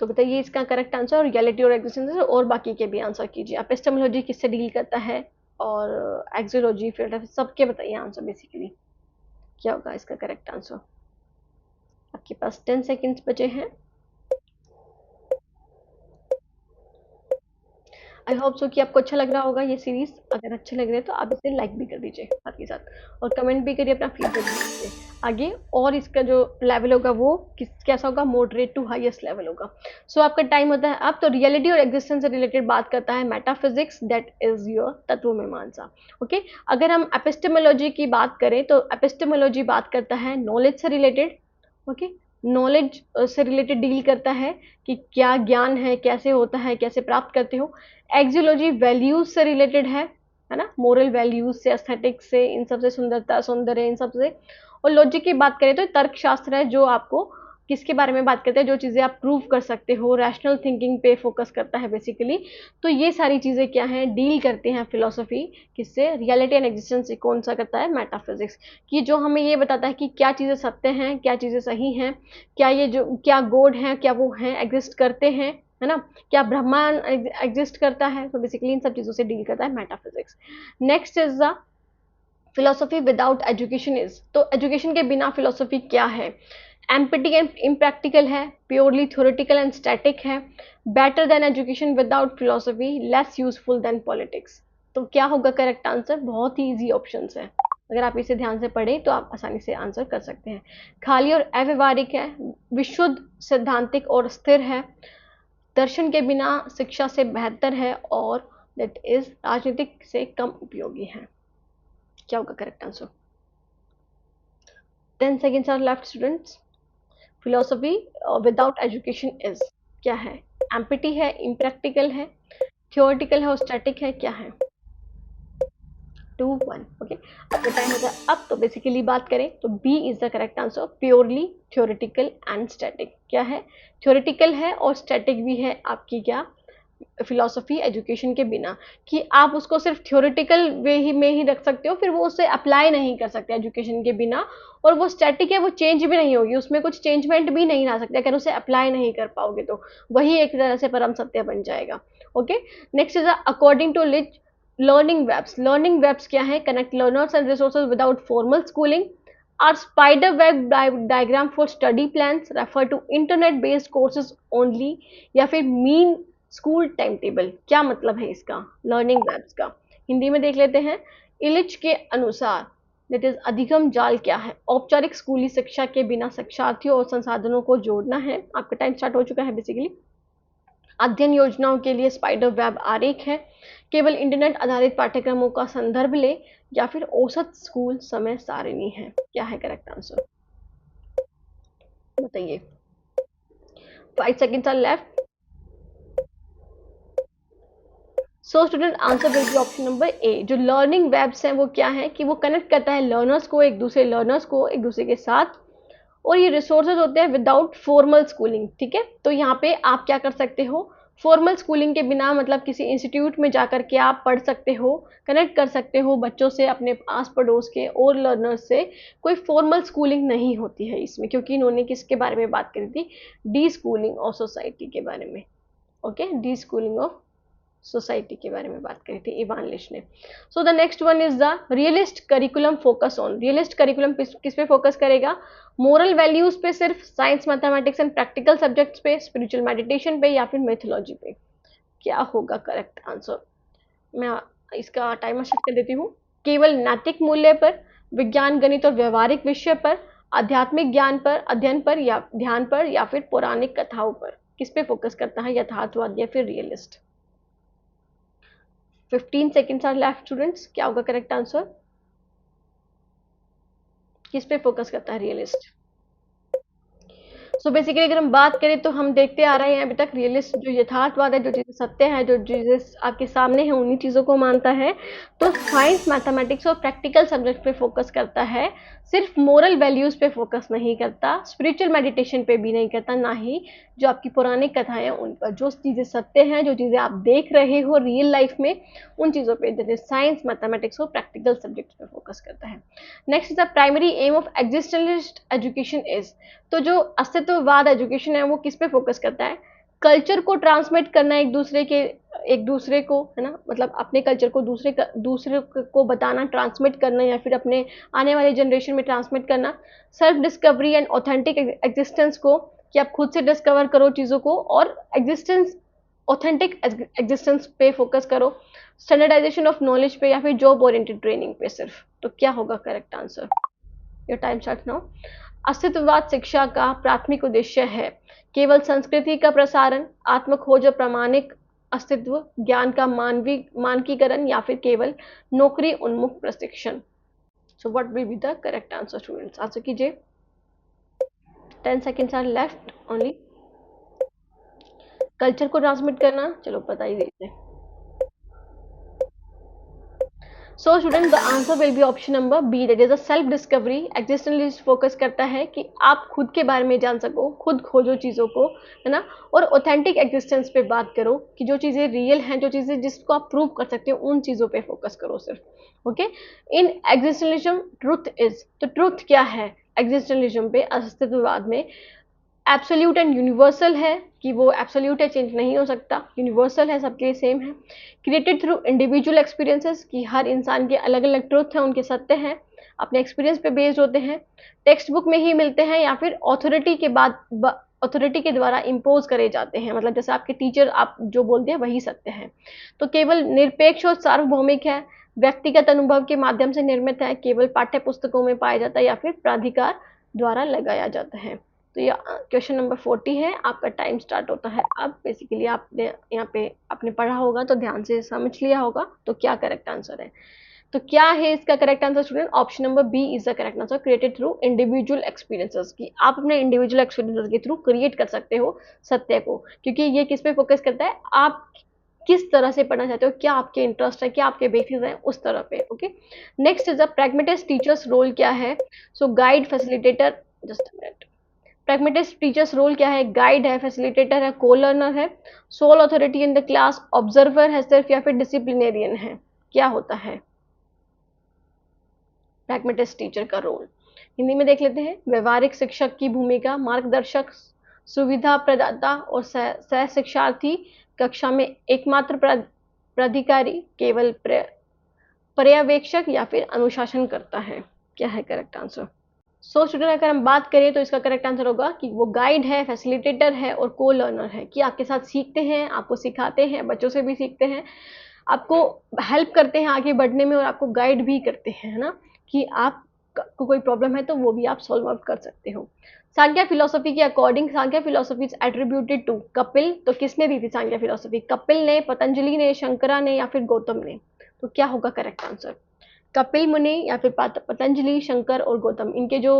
तो बताइए इसका करेक्ट आंसर। रियलिटी और एग्जिस्टेंस, और बाकी के भी आंसर कीजिए। एपिस्टेमोलॉजी किससे डील करता है, और एक्सियोलॉजी, फिर सबके बताइए आंसर। बेसिकली क्या होगा इसका करेक्ट आंसर? आपके पास 10 सेकेंड्स बचे हैं। आई होप सो कि आपको अच्छा लग रहा होगा ये सीरीज। अगर अच्छे लग रहे हैं तो आप इसे लाइक भी कर दीजिए साथ ही साथ, और कमेंट भी करिए, अपना फीडबैक भी दीजिए आगे। और इसका जो लेवल होगा वो कैसा होगा? मॉडरेट टू हाईएस्ट लेवल होगा। सो आपका टाइम होता है अब। तो रियलिटी और एग्जिस्टेंस से रिलेटेड बात करता है मेटाफिजिक्स, दैट इज योर तत्व मीमांसा। ओके, अगर हम एपिस्टेमोलॉजी की बात करें तो एपिस्टेमोलॉजी बात करता है नॉलेज से रिलेटेड। ओके, नॉलेज से रिलेटेड डील करता है कि क्या ज्ञान है, कैसे होता है, कैसे प्राप्त करते हो। एक्जियोलॉजी वैल्यूज से रिलेटेड है ना, मोरल वैल्यूज से, एस्थेटिक्स से, इन सब से, सुंदरता, सौंदर्य, इन सब से। और लॉजिक की बात करें तो तर्कशास्त्र है, जो आपको किसके बारे में बात करते हैं? जो चीज़ें आप प्रूव कर सकते हो, रैशनल थिंकिंग पे फोकस करता है बेसिकली। तो ये सारी चीज़ें क्या हैं, डील करते हैं फिलोसफी किससे? रियलिटी एंड एग्जिस्टेंस से। कौन सा करता है? मेटाफिजिक्स, कि जो हमें ये बताता है कि क्या चीज़ें सत्य हैं, क्या चीज़ें सही हैं, क्या ये जो क्या गॉड हैं, क्या वो हैं, एग्जिस्ट करते हैं, है ना, क्या ब्रह्मांड एग्जिस्ट करता है। तो बेसिकली इन सब चीज़ों से डील करता है metaphysics. Next is the philosophy without education is. तो एजुकेशन के बिना फिलोसफी क्या है? एम्पिटी एंड इम्प्रैक्टिकल है, प्योरली थ्योरेटिकल एंड स्टैटिक है, better than education without philosophy, less useful than politics. तो क्या होगा करेक्ट आंसर? बहुत ही ईजी ऑप्शन है। अगर आप इसे ध्यान से पढ़ें तो आप आसानी से आंसर कर सकते हैं। खाली और अव्यवहारिक है, विशुद्ध, सैद्धांतिक और स्थिर है, दर्शन के बिना शिक्षा से बेहतर है, और दैट इज राजनीतिक से कम उपयोगी है। क्या होगा correct answer? 10 seconds are left students. Philosophy without education is क्या है? एम्पिटी है, इम्प्रैक्टिकल है, थियोरेटिकल है और स्टैटिक है, क्या है? 2 1। ओके, आपका टाइम होता है अब। तो बेसिकली बात करें तो B is the correct answer, purely theoretical and static. क्या है? थ्योरेटिकल है और स्टैटिक भी है आपकी क्या? फिलॉसफी एजुकेशन के बिना, कि आप उसको सिर्फ थ्योरेटिकल वे ही में ही रख सकते हो, फिर वो उसे अप्लाई नहीं कर सकते एजुकेशन के बिना, और वो स्टैटिक है, वो चेंज भी नहीं होगी, उसमें कुछ चेंजमेंट भी नहीं ला सकते अगर उसे अप्लाई नहीं कर पाओगे तो वही एक तरह से परम सत्य बन जाएगा। Okay, next is according to Illich learning webs. Learning webs क्या है? Connect learners and resources without formal schooling. Or spider web diagram for study plans, refer to internet based courses only, या फिर मीन स्कूल टाइम टेबल। क्या मतलब है इसका लर्निंग वेब्स का? हिंदी में देख लेते हैं। इलिच के अनुसार दैट इज अधिगम जाल क्या है? औपचारिक स्कूली शिक्षा के बिना शिक्षार्थियों और संसाधनों को जोड़ना है। आपका टाइम स्टार्ट हो चुका है बेसिकली। अध्ययन योजनाओं के लिए स्पाइडर वेब आरेख है। केवल इंटरनेट आधारित पाठ्यक्रमों का संदर्भ ले, या फिर औसत स्कूल समय सारिणी है। क्या है करेक्ट आंसर? बताइए। 5 seconds are left. So student, answer will be option number A. जो लर्निंग वेब्स हैं वो क्या है कि वो कनेक्ट करता है लर्नर्स को एक दूसरे के साथ, और ये रिसोर्सेज होते हैं विदाउट फॉर्मल स्कूलिंग। ठीक है, तो यहाँ पे आप क्या कर सकते हो? फॉर्मल स्कूलिंग के बिना, मतलब किसी इंस्टीट्यूट में जाकर के आप पढ़ सकते हो, कनेक्ट कर सकते हो बच्चों से, अपने आस पड़ोस के और लर्नर्स से। कोई फॉर्मल स्कूलिंग नहीं होती है इसमें, क्योंकि इन्होंने किसके बारे में बात करी थी? डी स्कूलिंग ऑफ सोसाइटी के बारे में। Okay, D schooling of society के बारे में बात करी थी इवान लिच ने। सो the next one is the realist curriculum focus on. Realist curriculum किस पे फोकस करेगा? मोरल वैल्यूज पे सिर्फ, science mathematics and practical subjects पे, स्पिरिचुअल मेडिटेशन पे, या फिर मैथोलॉजी पे? क्या होगा करेक्ट आंसर? मैं इसका टाइमर सेट कर देती हूँ। केवल नैतिक मूल्य पर, विज्ञान गणित और व्यवहारिक विषय पर, आध्यात्मिक ज्ञान पर, अध्ययन पर, या ध्यान पर, या फिर पौराणिक कथाओं पर? किस पे फोकस करता है? यथार्थवाद या फिर realist? 15 seconds are left students. क्या होगा करेक्ट आंसर? किस पे फोकस करता है रियलिस्ट? सो बेसिकली अगर हम बात करें तो हम देखते आ रहे हैं अभी तक रियलिस्ट जो यथार्थवाद है, जो चीज़ें सत्य है, जो चीज़ें आपके सामने हैं, उन्हीं चीज़ों को मानता है। तो साइंस मैथमेटिक्स और प्रैक्टिकल सब्जेक्ट पे फोकस करता है, सिर्फ मोरल वैल्यूज पे फोकस नहीं करता, स्पिरिचुअल मेडिटेशन पे भी नहीं करता, ना ही जो आपकी पौराणिक कथाएं हैं उन पर। जो चीज़ें सत्य हैं, जो चीज़ें आप देख रहे हो रियल लाइफ में, उन चीज़ों पे जैसे साइंस मैथमेटिक्स और प्रैक्टिकल सब्जेक्ट्स पे फोकस करता है। Next is the primary aim of existentialist education is. तो जो अस्तित्ववाद एजुकेशन है वो किस पे फोकस करता है? कल्चर को ट्रांसमिट करना एक दूसरे को, है ना, मतलब अपने कल्चर को दूसरे को बताना, ट्रांसमिट करना, या फिर अपने आने वाले जनरेशन में ट्रांसमिट करना। Self discovery and authentic existence को, कि आप खुद से डिस्कवर करो चीज़ों को, और एग्जिस्टेंस, ऑथेंटिक एग्जिस्टेंस पे फोकस करो। स्टैंडर्डाइजेशन ऑफ नॉलेज पे, या फिर जॉब ओरिएंटेड ट्रेनिंग पे सिर्फ। तो क्या होगा correct answer? Your time start now. अस्तित्ववाद शिक्षा का प्राथमिक उद्देश्य है केवल संस्कृति का प्रसारण, आत्मखोज और प्रामाणिक अस्तित्व, ज्ञान का मानकीकरण, या फिर केवल नौकरी उन्मुख प्रशिक्षण? So what will be the correct answer students? Answer कीजिए। 10 seconds are left only. Culture को ट्रांसमिट करना, चलो बता ही दीजिए। So student, the answer will be option number B, that is a self discovery. Existentialist focus करता है कि आप खुद के बारे में जान सको, खुद खोजो चीज़ों को, है ना, और ऑथेंटिक एग्जिस्टेंस पे बात करो, कि जो चीज़ें रियल हैं, जो चीज़ें जिसको आप प्रूव कर सकते हो, उन चीज़ों पे फोकस करो सिर्फ। Okay, in existentialism truth is. तो ट्रुथ क्या है एग्जिस्टेंशलिज्म पे, अस्तित्ववाद में? एब्सोल्यूट एंड यूनिवर्सल है, कि वो एब्सोल्यूट है, चेंज नहीं हो सकता, यूनिवर्सल है, सबके लिए सेम है। क्रिएटेड थ्रू इंडिविजुअल एक्सपीरियंसेस, कि हर इंसान के अलग अलग ट्रुथ हैं, उनके सत्य हैं, अपने एक्सपीरियंस पे बेस्ड होते हैं। टेक्स्ट बुक में ही मिलते हैं, या फिर अथॉरिटी के द्वारा इम्पोज करे जाते हैं, मतलब जैसे आपके टीचर आप जो बोलते हैं वही सत्य है। तो केवल निरपेक्ष और सार्वभौमिक है, व्यक्तिगत अनुभव के माध्यम से निर्मित है, केवल पाठ्य पुस्तकों में पाया जाता है, या फिर प्राधिकार द्वारा लगाया जाता है। तो ये क्वेश्चन नंबर 40 है। आपका टाइम स्टार्ट होता है अब। बेसिकली आपने यहाँ पे आपने पढ़ा होगा तो ध्यान से समझ लिया होगा तो क्या करेक्ट आंसर है। तो क्या है इसका correct answer student? Option number B is the correct answer, created through individual experiences, की आप अपने इंडिविजुअल एक्सपीरियंसेस के थ्रू क्रिएट कर सकते हो सत्य को, क्योंकि ये किस पे फोकस करता है? आप किस तरह से पढ़ना चाहते हो, क्या आपके इंटरेस्ट है, क्या आपके बेसिस है, उस तरह पे। Okay, next is a pragmatist teachers role क्या है? So guide, facilitator, just a minute. Pragmatist teachers role क्या है? गाइड है, फैसिलिटेटर है, को लर्नर है, sole authority in the class, observer है सिर्फ, या फिर डिसिप्लिनेरियन है? क्या होता है प्रैग्मेटिस्ट टीचर का रोल? हिंदी में देख लेते हैं। व्यवहारिक शिक्षक की भूमिका, मार्गदर्शक, सुविधा प्रदाता और सह शिक्षार्थी, कक्षा में एकमात्र प्राधिकारी, केवल पर्यवेक्षक, या फिर अनुशासन करता है? क्या है करेक्ट आंसर? सो स्टूडेंट, अगर हम बात करें तो इसका करेक्ट आंसर होगा कि वो गाइड है, फैसिलिटेटर है और को लर्नर है, कि आपके साथ सीखते हैं, आपको सिखाते हैं, बच्चों से भी सीखते हैं, आपको हेल्प करते हैं आगे बढ़ने में और आपको गाइड भी करते हैं, है ना, कि आपको कोई प्रॉब्लम है तो वो भी आप सॉल्व आउट कर सकते हो। सांख्य फिलोसफी के according Samkhya philosophy is attributed to Kapil. तो किसने दी थी सांख्य फिलोसफी? कपिल ने, पतंजलि ने, शंकरा ने, या फिर गौतम ने? तो क्या होगा करेक्ट आंसर? कपिल मुनि या फिर पतंजलि, शंकर और गौतम, इनके जो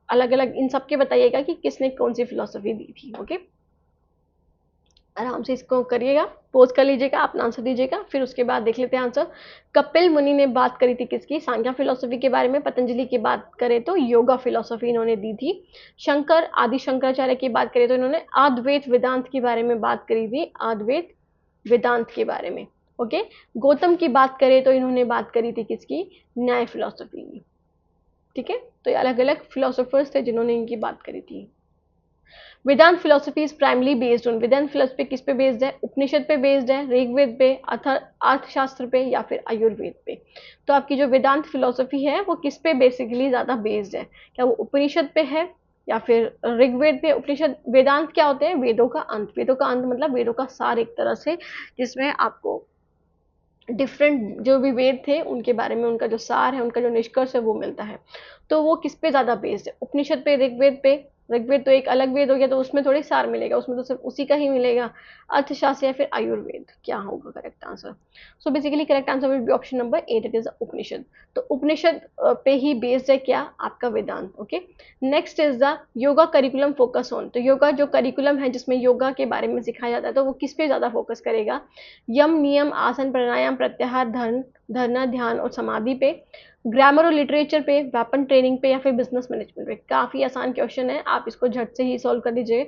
अलग अलग, इन सबके बताइएगा कि किसने कौन सी फिलोसफी दी थी। ओके, आराम से इसको करिएगा, पोज कर लीजिएगा, अपना आंसर दीजिएगा, फिर उसके बाद देख लेते हैं आंसर। कपिल मुनि ने बात करी थी किसकी? सांख्य फिलोसफी के बारे में। पतंजलि की बात करें तो योगा फिलोसफी इन्होंने दी थी। शंकर, आदि शंकराचार्य की बात करें तो इन्होंने अद्वैत वेदांत के बारे में बात करी थी, अद्वैत वेदांत के बारे में। ओके, गौतम की बात करें तो इन्होंने बात करी थी किसकी? न्याय फिलोसफी की। ठीक है, तो ये अलग अलग फिलोसोफर्स थे जिन्होंने इनकी बात करी थी। Vedanta philosophy is primarily based on, Vedanta philosophy किस पे बेस्ड है? उपनिषद पे बेस्ड है, ऋग्वेद पे, अर्थशास्त्र पे, या फिर आयुर्वेद पे? तो आपकी जो वेदांत फिलोसफी है वो किस पे बेसिकली ज्यादा बेस्ड है? क्या वो उपनिषद पे है या फिर ऋग्वेद पे? उपनिषद, वेदांत क्या होते हैं? वेदों का अंत। वेदों का अंत मतलब वेदों का सार एक तरह से, जिसमें आपको डिफरेंट जो भी वेद थे उनके बारे में, उनका जो सार है, उनका जो निष्कर्ष है वो मिलता है। तो वो किस पे ज़्यादा बेस्ड है? उपनिषद पे, ऋग्वेद पे? ऋग्वेद तो एक अलग वेद हो गया, तो उसमें थोड़ी सार मिलेगा, उसमें तो सिर्फ उसी का ही मिलेगा। अर्थशास्त्र या फिर आयुर्वेद? क्या होगा correct answer? So basically correct answer will be option number A, that is Upanishad. तो उपनिषद पे ही बेस्ड है क्या? आपका Vedanta. Okay, next is the yoga curriculum focus on. तो योगा जो करिकुलम है जिसमें योगा के बारे में सिखाया जाता है, तो वो किस पे ज़्यादा फोकस करेगा? यम, नियम, आसन, प्राणायाम, प्रत्याहार, धरना, ध्यान और समाधि पे? ग्रामर और लिटरेचर पे? वेपन ट्रेनिंग पे? या फिर बिजनेस मैनेजमेंट पे? काफ़ी आसान क्वेश्चन है, आप इसको झट से ही सॉल्व कर दीजिए,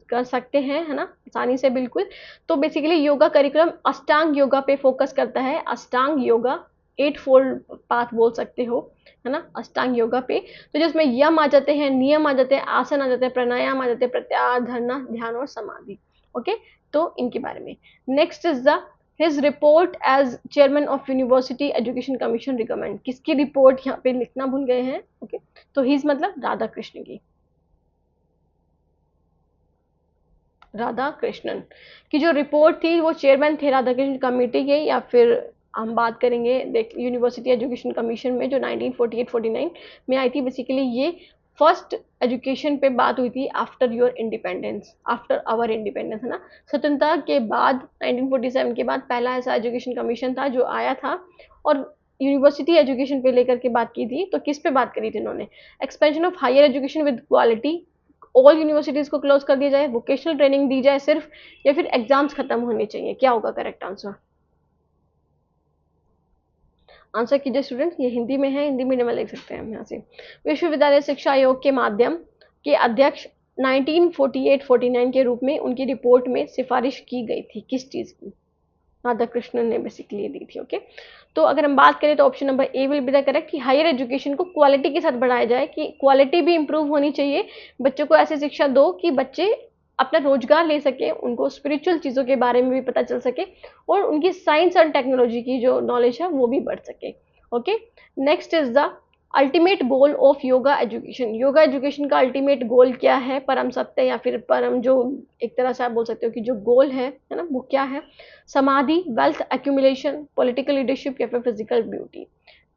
कर सकते हैं, है ना, आसानी से बिल्कुल। तो बेसिकली योगा करिकुलम अष्टांग योगा पे फोकस करता है। अष्टांग योगा, 8 फोल्ड पाथ बोल सकते हो, है ना, अष्टांग योगा पे। तो जिसमें यम आ जाते हैं, नियम आ जाते हैं, आसन आ जाते हैं, प्राणायाम आ जाते हैं, प्रत्याहार, धरना, ध्यान और समाधि। ओके, तो इनके बारे में। Next is the his report as chairman of university education commission recommend. किसकी रिपोर्ट यहाँ पे लिखना भूल गए हैं? ओके, तो हिज मतलब राधा कृष्ण की, राधा कृष्णन की जो रिपोर्ट थी वो चेयरमैन थे राधा कृष्ण कमेटी के, या फिर हम बात करेंगे देख यूनिवर्सिटी एजुकेशन कमीशन में जो 1948-49 में आई थी। बेसिकली ये फर्स्ट एजुकेशन पे बात हुई थी after your independence, after our independence, है ना, स्वतंत्रता के बाद 1947 के बाद पहला ऐसा एजुकेशन कमीशन था जो आया था और यूनिवर्सिटी एजुकेशन पे लेकर के बात की थी। तो किस पे बात करी थी इन्होंने? Expansion of higher education with quality, all universities को क्लोज कर दिया जाए, वोकेशनल ट्रेनिंग दी जाए सिर्फ, या फिर एग्जाम्स खत्म होने चाहिए? क्या होगा करेक्ट आंसर? आंसर कीजिए स्टूडेंट, ये हिंदी में है, हिंदी मीडियम में लिख सकते हैं हम यहाँ से। विश्वविद्यालय शिक्षा आयोग के माध्यम के अध्यक्ष 1948-49 के रूप में उनकी रिपोर्ट में सिफारिश की गई थी किस चीज़ की? राधा कृष्णन ने बेसिकली दी थी। ओके, तो अगर हम बात करें तो option number A will be the correct, कि हायर एजुकेशन को क्वालिटी के साथ बढ़ाया जाए, कि क्वालिटी भी इंप्रूव होनी चाहिए, बच्चों को ऐसी शिक्षा दो कि बच्चे अपना रोजगार ले सके, उनको स्पिरिचुअल चीज़ों के बारे में भी पता चल सके और उनकी साइंस एंड टेक्नोलॉजी की जो नॉलेज है वो भी बढ़ सके। Okay, next is the ultimate goal of yoga education. Yoga education का अल्टीमेट गोल क्या है? परम सत्य या फिर परम, जो एक तरह से आप बोल सकते हो कि जो गोल है ना, वो क्या है? समाधि, वेल्थ एक्यूमुलेशन, पॉलिटिकल लीडरशिप, या फिर फिजिकल ब्यूटी?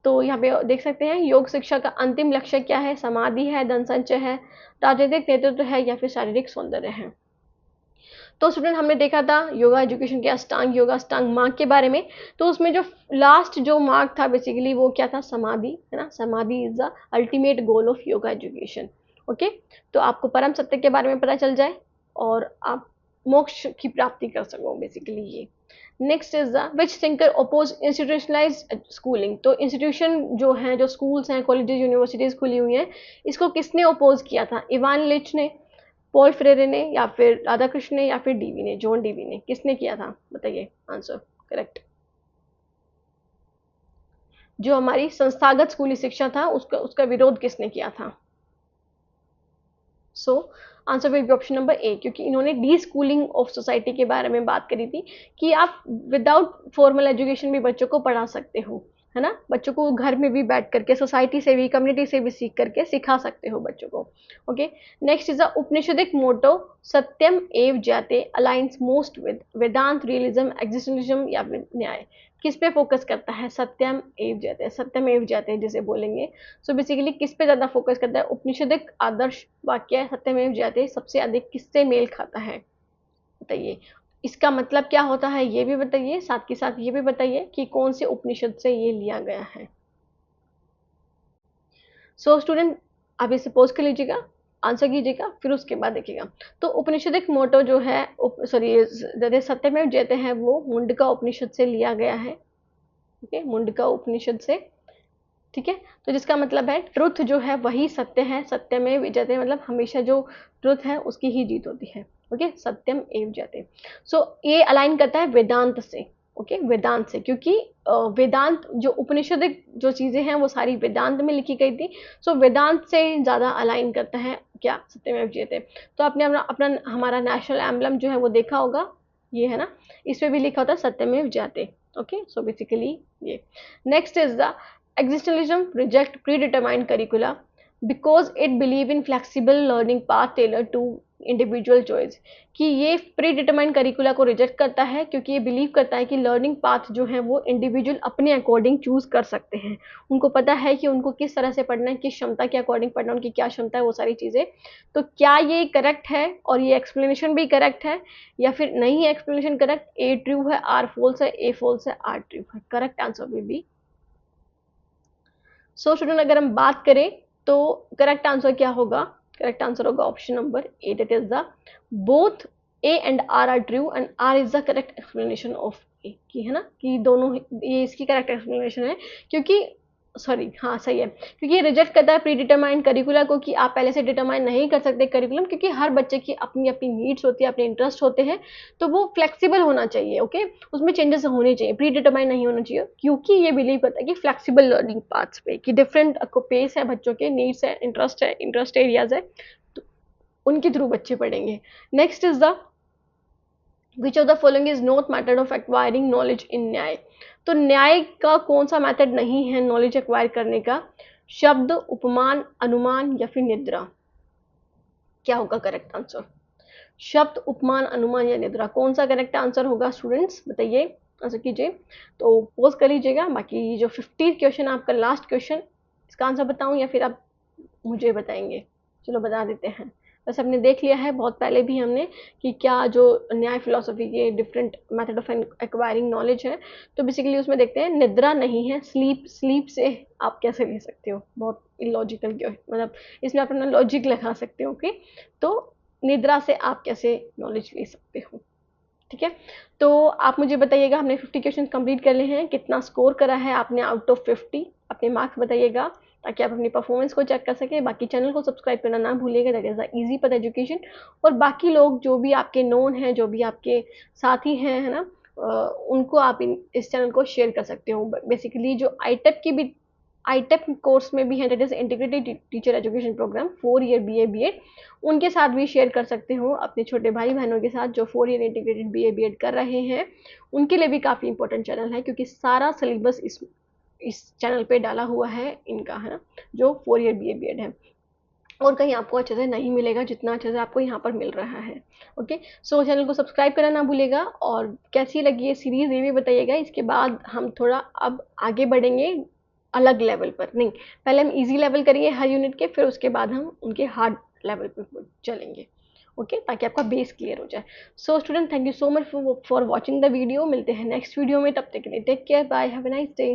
तो यहाँ पे देख सकते हैं योग शिक्षा का अंतिम लक्ष्य क्या है? समाधि है, धन संचय है, राजनीतिक नेतृत्व है, या फिर शारीरिक सौंदर्य है? तो स्टूडेंट हमने देखा था योगा एजुकेशन के अष्टांग योगा, अष्टांग मार्ग के बारे में। तो उसमें जो लास्ट जो मार्ग था बेसिकली वो क्या था? समाधि, है ना, समाधि is the ultimate goal of yoga education. Okay, तो आपको परम सत्य के बारे में पता चल जाए और आप मोक्ष की प्राप्ति कर सको बेसिकली ये। Next is the which thinker oppose institutionalise schooling. तो इंस्टीट्यूशन जो है, जो स्कूल्स हैं, कॉलेजेस, यूनिवर्सिटीज खुली हुई हैं, इसको किसने अपोज किया था? इवान लिच ने, पॉल फ्रेरे ने, या फिर राधाकृष्ण ने, या फिर डीवी ने, जॉन डीवी ने, किसने किया था? बताइए आंसर करेक्ट। जो हमारी संस्थागत स्कूली शिक्षा था उसका उसका विरोध किसने किया था? सो answer will be option number ए, क्योंकि इन्होंने डी स्कूलिंग ऑफ सोसाइटी के बारे में बात करी थी कि आप विदाउट फॉर्मल एजुकेशन भी बच्चों को पढ़ा सकते हो, है ना। बच्चों को घर में भी बैठ करके, सोसाइटी से भी, कम्युनिटी से भी सीख करके सिखा सकते हो बच्चों को। Okay, next is the Upanishadic motto सत्यम एव जयते aligns most with Vedanta, realism, existentialism या फिर न्याय। किस पे फोकस करता है? सत्यम एव जयते, सत्यम एव जयते जिसे बोलेंगे। सो बेसिकली किस पे ज्यादा फोकस करता है? उपनिषदिक आदर्श वाक्य सत्यम एव जयते सबसे अधिक किससे मेल खाता है? बताइए इसका मतलब क्या होता है, ये भी बताइए, साथ के साथ ये भी बताइए कि कौन से उपनिषद से ये लिया गया है। सो स्टूडेंट अभी सपोज कर लीजिएगा, आंसर कीजिएगा, फिर उसके बाद देखिएगा। तो उपनिषदिक मोटो जो है, सॉरी, सत्यमेव जयते हैं, वो मुंडका उपनिषद से लिया गया है। ओके, मुंडका उपनिषद से, ठीक है। तो जिसका मतलब है ट्रुथ जो है वही सत्य है, सत्यमेव जयते मतलब हमेशा जो ट्रुथ है उसकी ही जीत होती है। ओके, सत्यम एव जयते। सो ये अलाइन करता है वेदांत से। ओके, वेदांत से, क्योंकि वेदांत जो उपनिषदिक जो चीजें हैं वो सारी वेदांत में लिखी गई थी। सो वेदांत से ज्यादा अलाइन करता है क्या? सत्यमेव जयते। तो आपने अपना अपना हमारा नेशनल एम्बलम जो है वो देखा होगा, ये है ना, इस पे भी लिखा होता है सत्यमेव जयते। ओके, सो बेसिकली ये। Next is the existentialism reject predetermined curricula because it believe in flexible learning path tailored to individual choice. कि ये प्री डिटरमाइंड करिकुला को रिजेक्ट करता है क्योंकि ये बिलीव करता है कि लर्निंग पाथ जो है वो इंडिविजुअल अपने अकॉर्डिंग चूज कर सकते हैं। उनको पता है कि उनको किस तरह से पढ़ना है, किस क्षमता के अकॉर्डिंग पढ़ना है, उनकी क्या क्षमता है, वो सारी चीज़ें। तो क्या ये करेक्ट है और ये एक्सप्लेनेशन भी करेक्ट है, या फिर नहीं है एक्सप्लेनेशन करेक्ट? ए ट्रू है, आर फॉल्स है, ए फॉल्स है, आर ट्रू है। Correct answer will be. So student अगर हम बात करें तो करेक्ट आंसर क्या होगा? करेक्ट आंसर होगा option number A, that is the both A and R true and R is the correct explanation of A, की है ना, कि दोनों ये इसकी करेक्ट एक्सप्लेनेशन है। क्योंकि सॉरी, हाँ सही है, क्योंकि ये रिजेक्ट करता है प्री डिटरमाइंड करिकुला को, कि आप पहले से डिटरमाइन नहीं कर सकते करिकुलम, क्योंकि हर बच्चे की अपनी अपनी नीड्स होती है, अपने इंटरेस्ट होते हैं, तो वो फ्लेक्सिबल होना चाहिए। ओके, उसमें चेंजेस होने चाहिए, प्री डिटरमाइन नहीं होना चाहिए, क्योंकि ये बिलीव करता है कि फ्लेक्सिबल लर्निंग पाथ्स पे, कि डिफरेंट पेस है बच्चों के, नीड्स है, इंटरेस्ट एरियाज है, तो उनके थ्रू बच्चे पढ़ेंगे। Next is the which of the following is not method of acquiring knowledge in न्याय। तो न्याय का कौन सा मेथड नहीं है नॉलेज एक्वायर करने का? शब्द, उपमान, अनुमान या फिर निद्रा। क्या होगा करेक्ट आंसर? शब्द, उपमान, अनुमान या निद्रा, कौन सा करेक्ट आंसर होगा स्टूडेंट्स? बताइए, आंसर कीजिए। तो पोज कर लीजिएगा। बाकी जो 50 क्वेश्चन आपका लास्ट क्वेश्चन, इसका आंसर बताऊं या फिर आप मुझे बताएंगे? चलो बता देते हैं। वैसे हमने देख लिया है बहुत पहले भी हमने कि क्या जो न्याय फिलोसफी के different method of acquiring knowledge है। तो बेसिकली उसमें देखते हैं निद्रा नहीं है, स्लीप से आप कैसे ले सकते हो, बहुत इलॉजिकल मतलब इसमें आप अपना लॉजिक लगा सकते हो। ओके, तो निद्रा से आप कैसे नॉलेज ले सकते हो, ठीक है। तो आप मुझे बताइएगा, हमने 50 क्वेश्चन कंप्लीट कर लिए हैं, कितना स्कोर करा है आपने आउट ऑफ 50? अपने मार्क्स बताइएगा ताकि आप अपनी परफॉर्मेंस को चेक कर सकें। बाकी चैनल को सब्सक्राइब करना ना भूलिएगा, that is the easy path education. और बाकी लोग जो भी आपके नोन हैं, जो भी आपके साथी हैं, है ना, उनको आप इस चैनल को शेयर कर सकते हो। बेसिकली जो आईटेप की भी आईटेप कोर्स में भी है, that is integrated teacher education programme 4 year BA BEd, उनके साथ भी शेयर कर सकते हो, अपने छोटे भाई बहनों के साथ जो 4 ईयर इंटीग्रेटेड BA BEd कर रहे हैं, उनके लिए भी काफ़ी इंपॉर्टेंट चैनल है, क्योंकि सारा सिलेबस इस चैनल पे डाला हुआ है इनका, है ना, जो 4 ईयर BA BEd है। और कहीं आपको अच्छे से नहीं मिलेगा जितना अच्छे से आपको यहाँ पर मिल रहा है। ओके, सो चैनल को सब्सक्राइब करना ना भूलेगा, और कैसी लगी ये सीरीज़ ये भी बताइएगा। इसके बाद हम थोड़ा अब आगे बढ़ेंगे अलग लेवल पर, नहीं पहले हम इजी लेवल करेंगे हर यूनिट के, फिर उसके बाद हम उनके हार्ड लेवल पर चलेंगे। ओके, ताकि आपका बेस क्लियर हो जाए। So student, thank you so much for watching the video. मिलते हैं नेक्स्ट वीडियो में, तब तक के लिए take care, bye, have a nice day.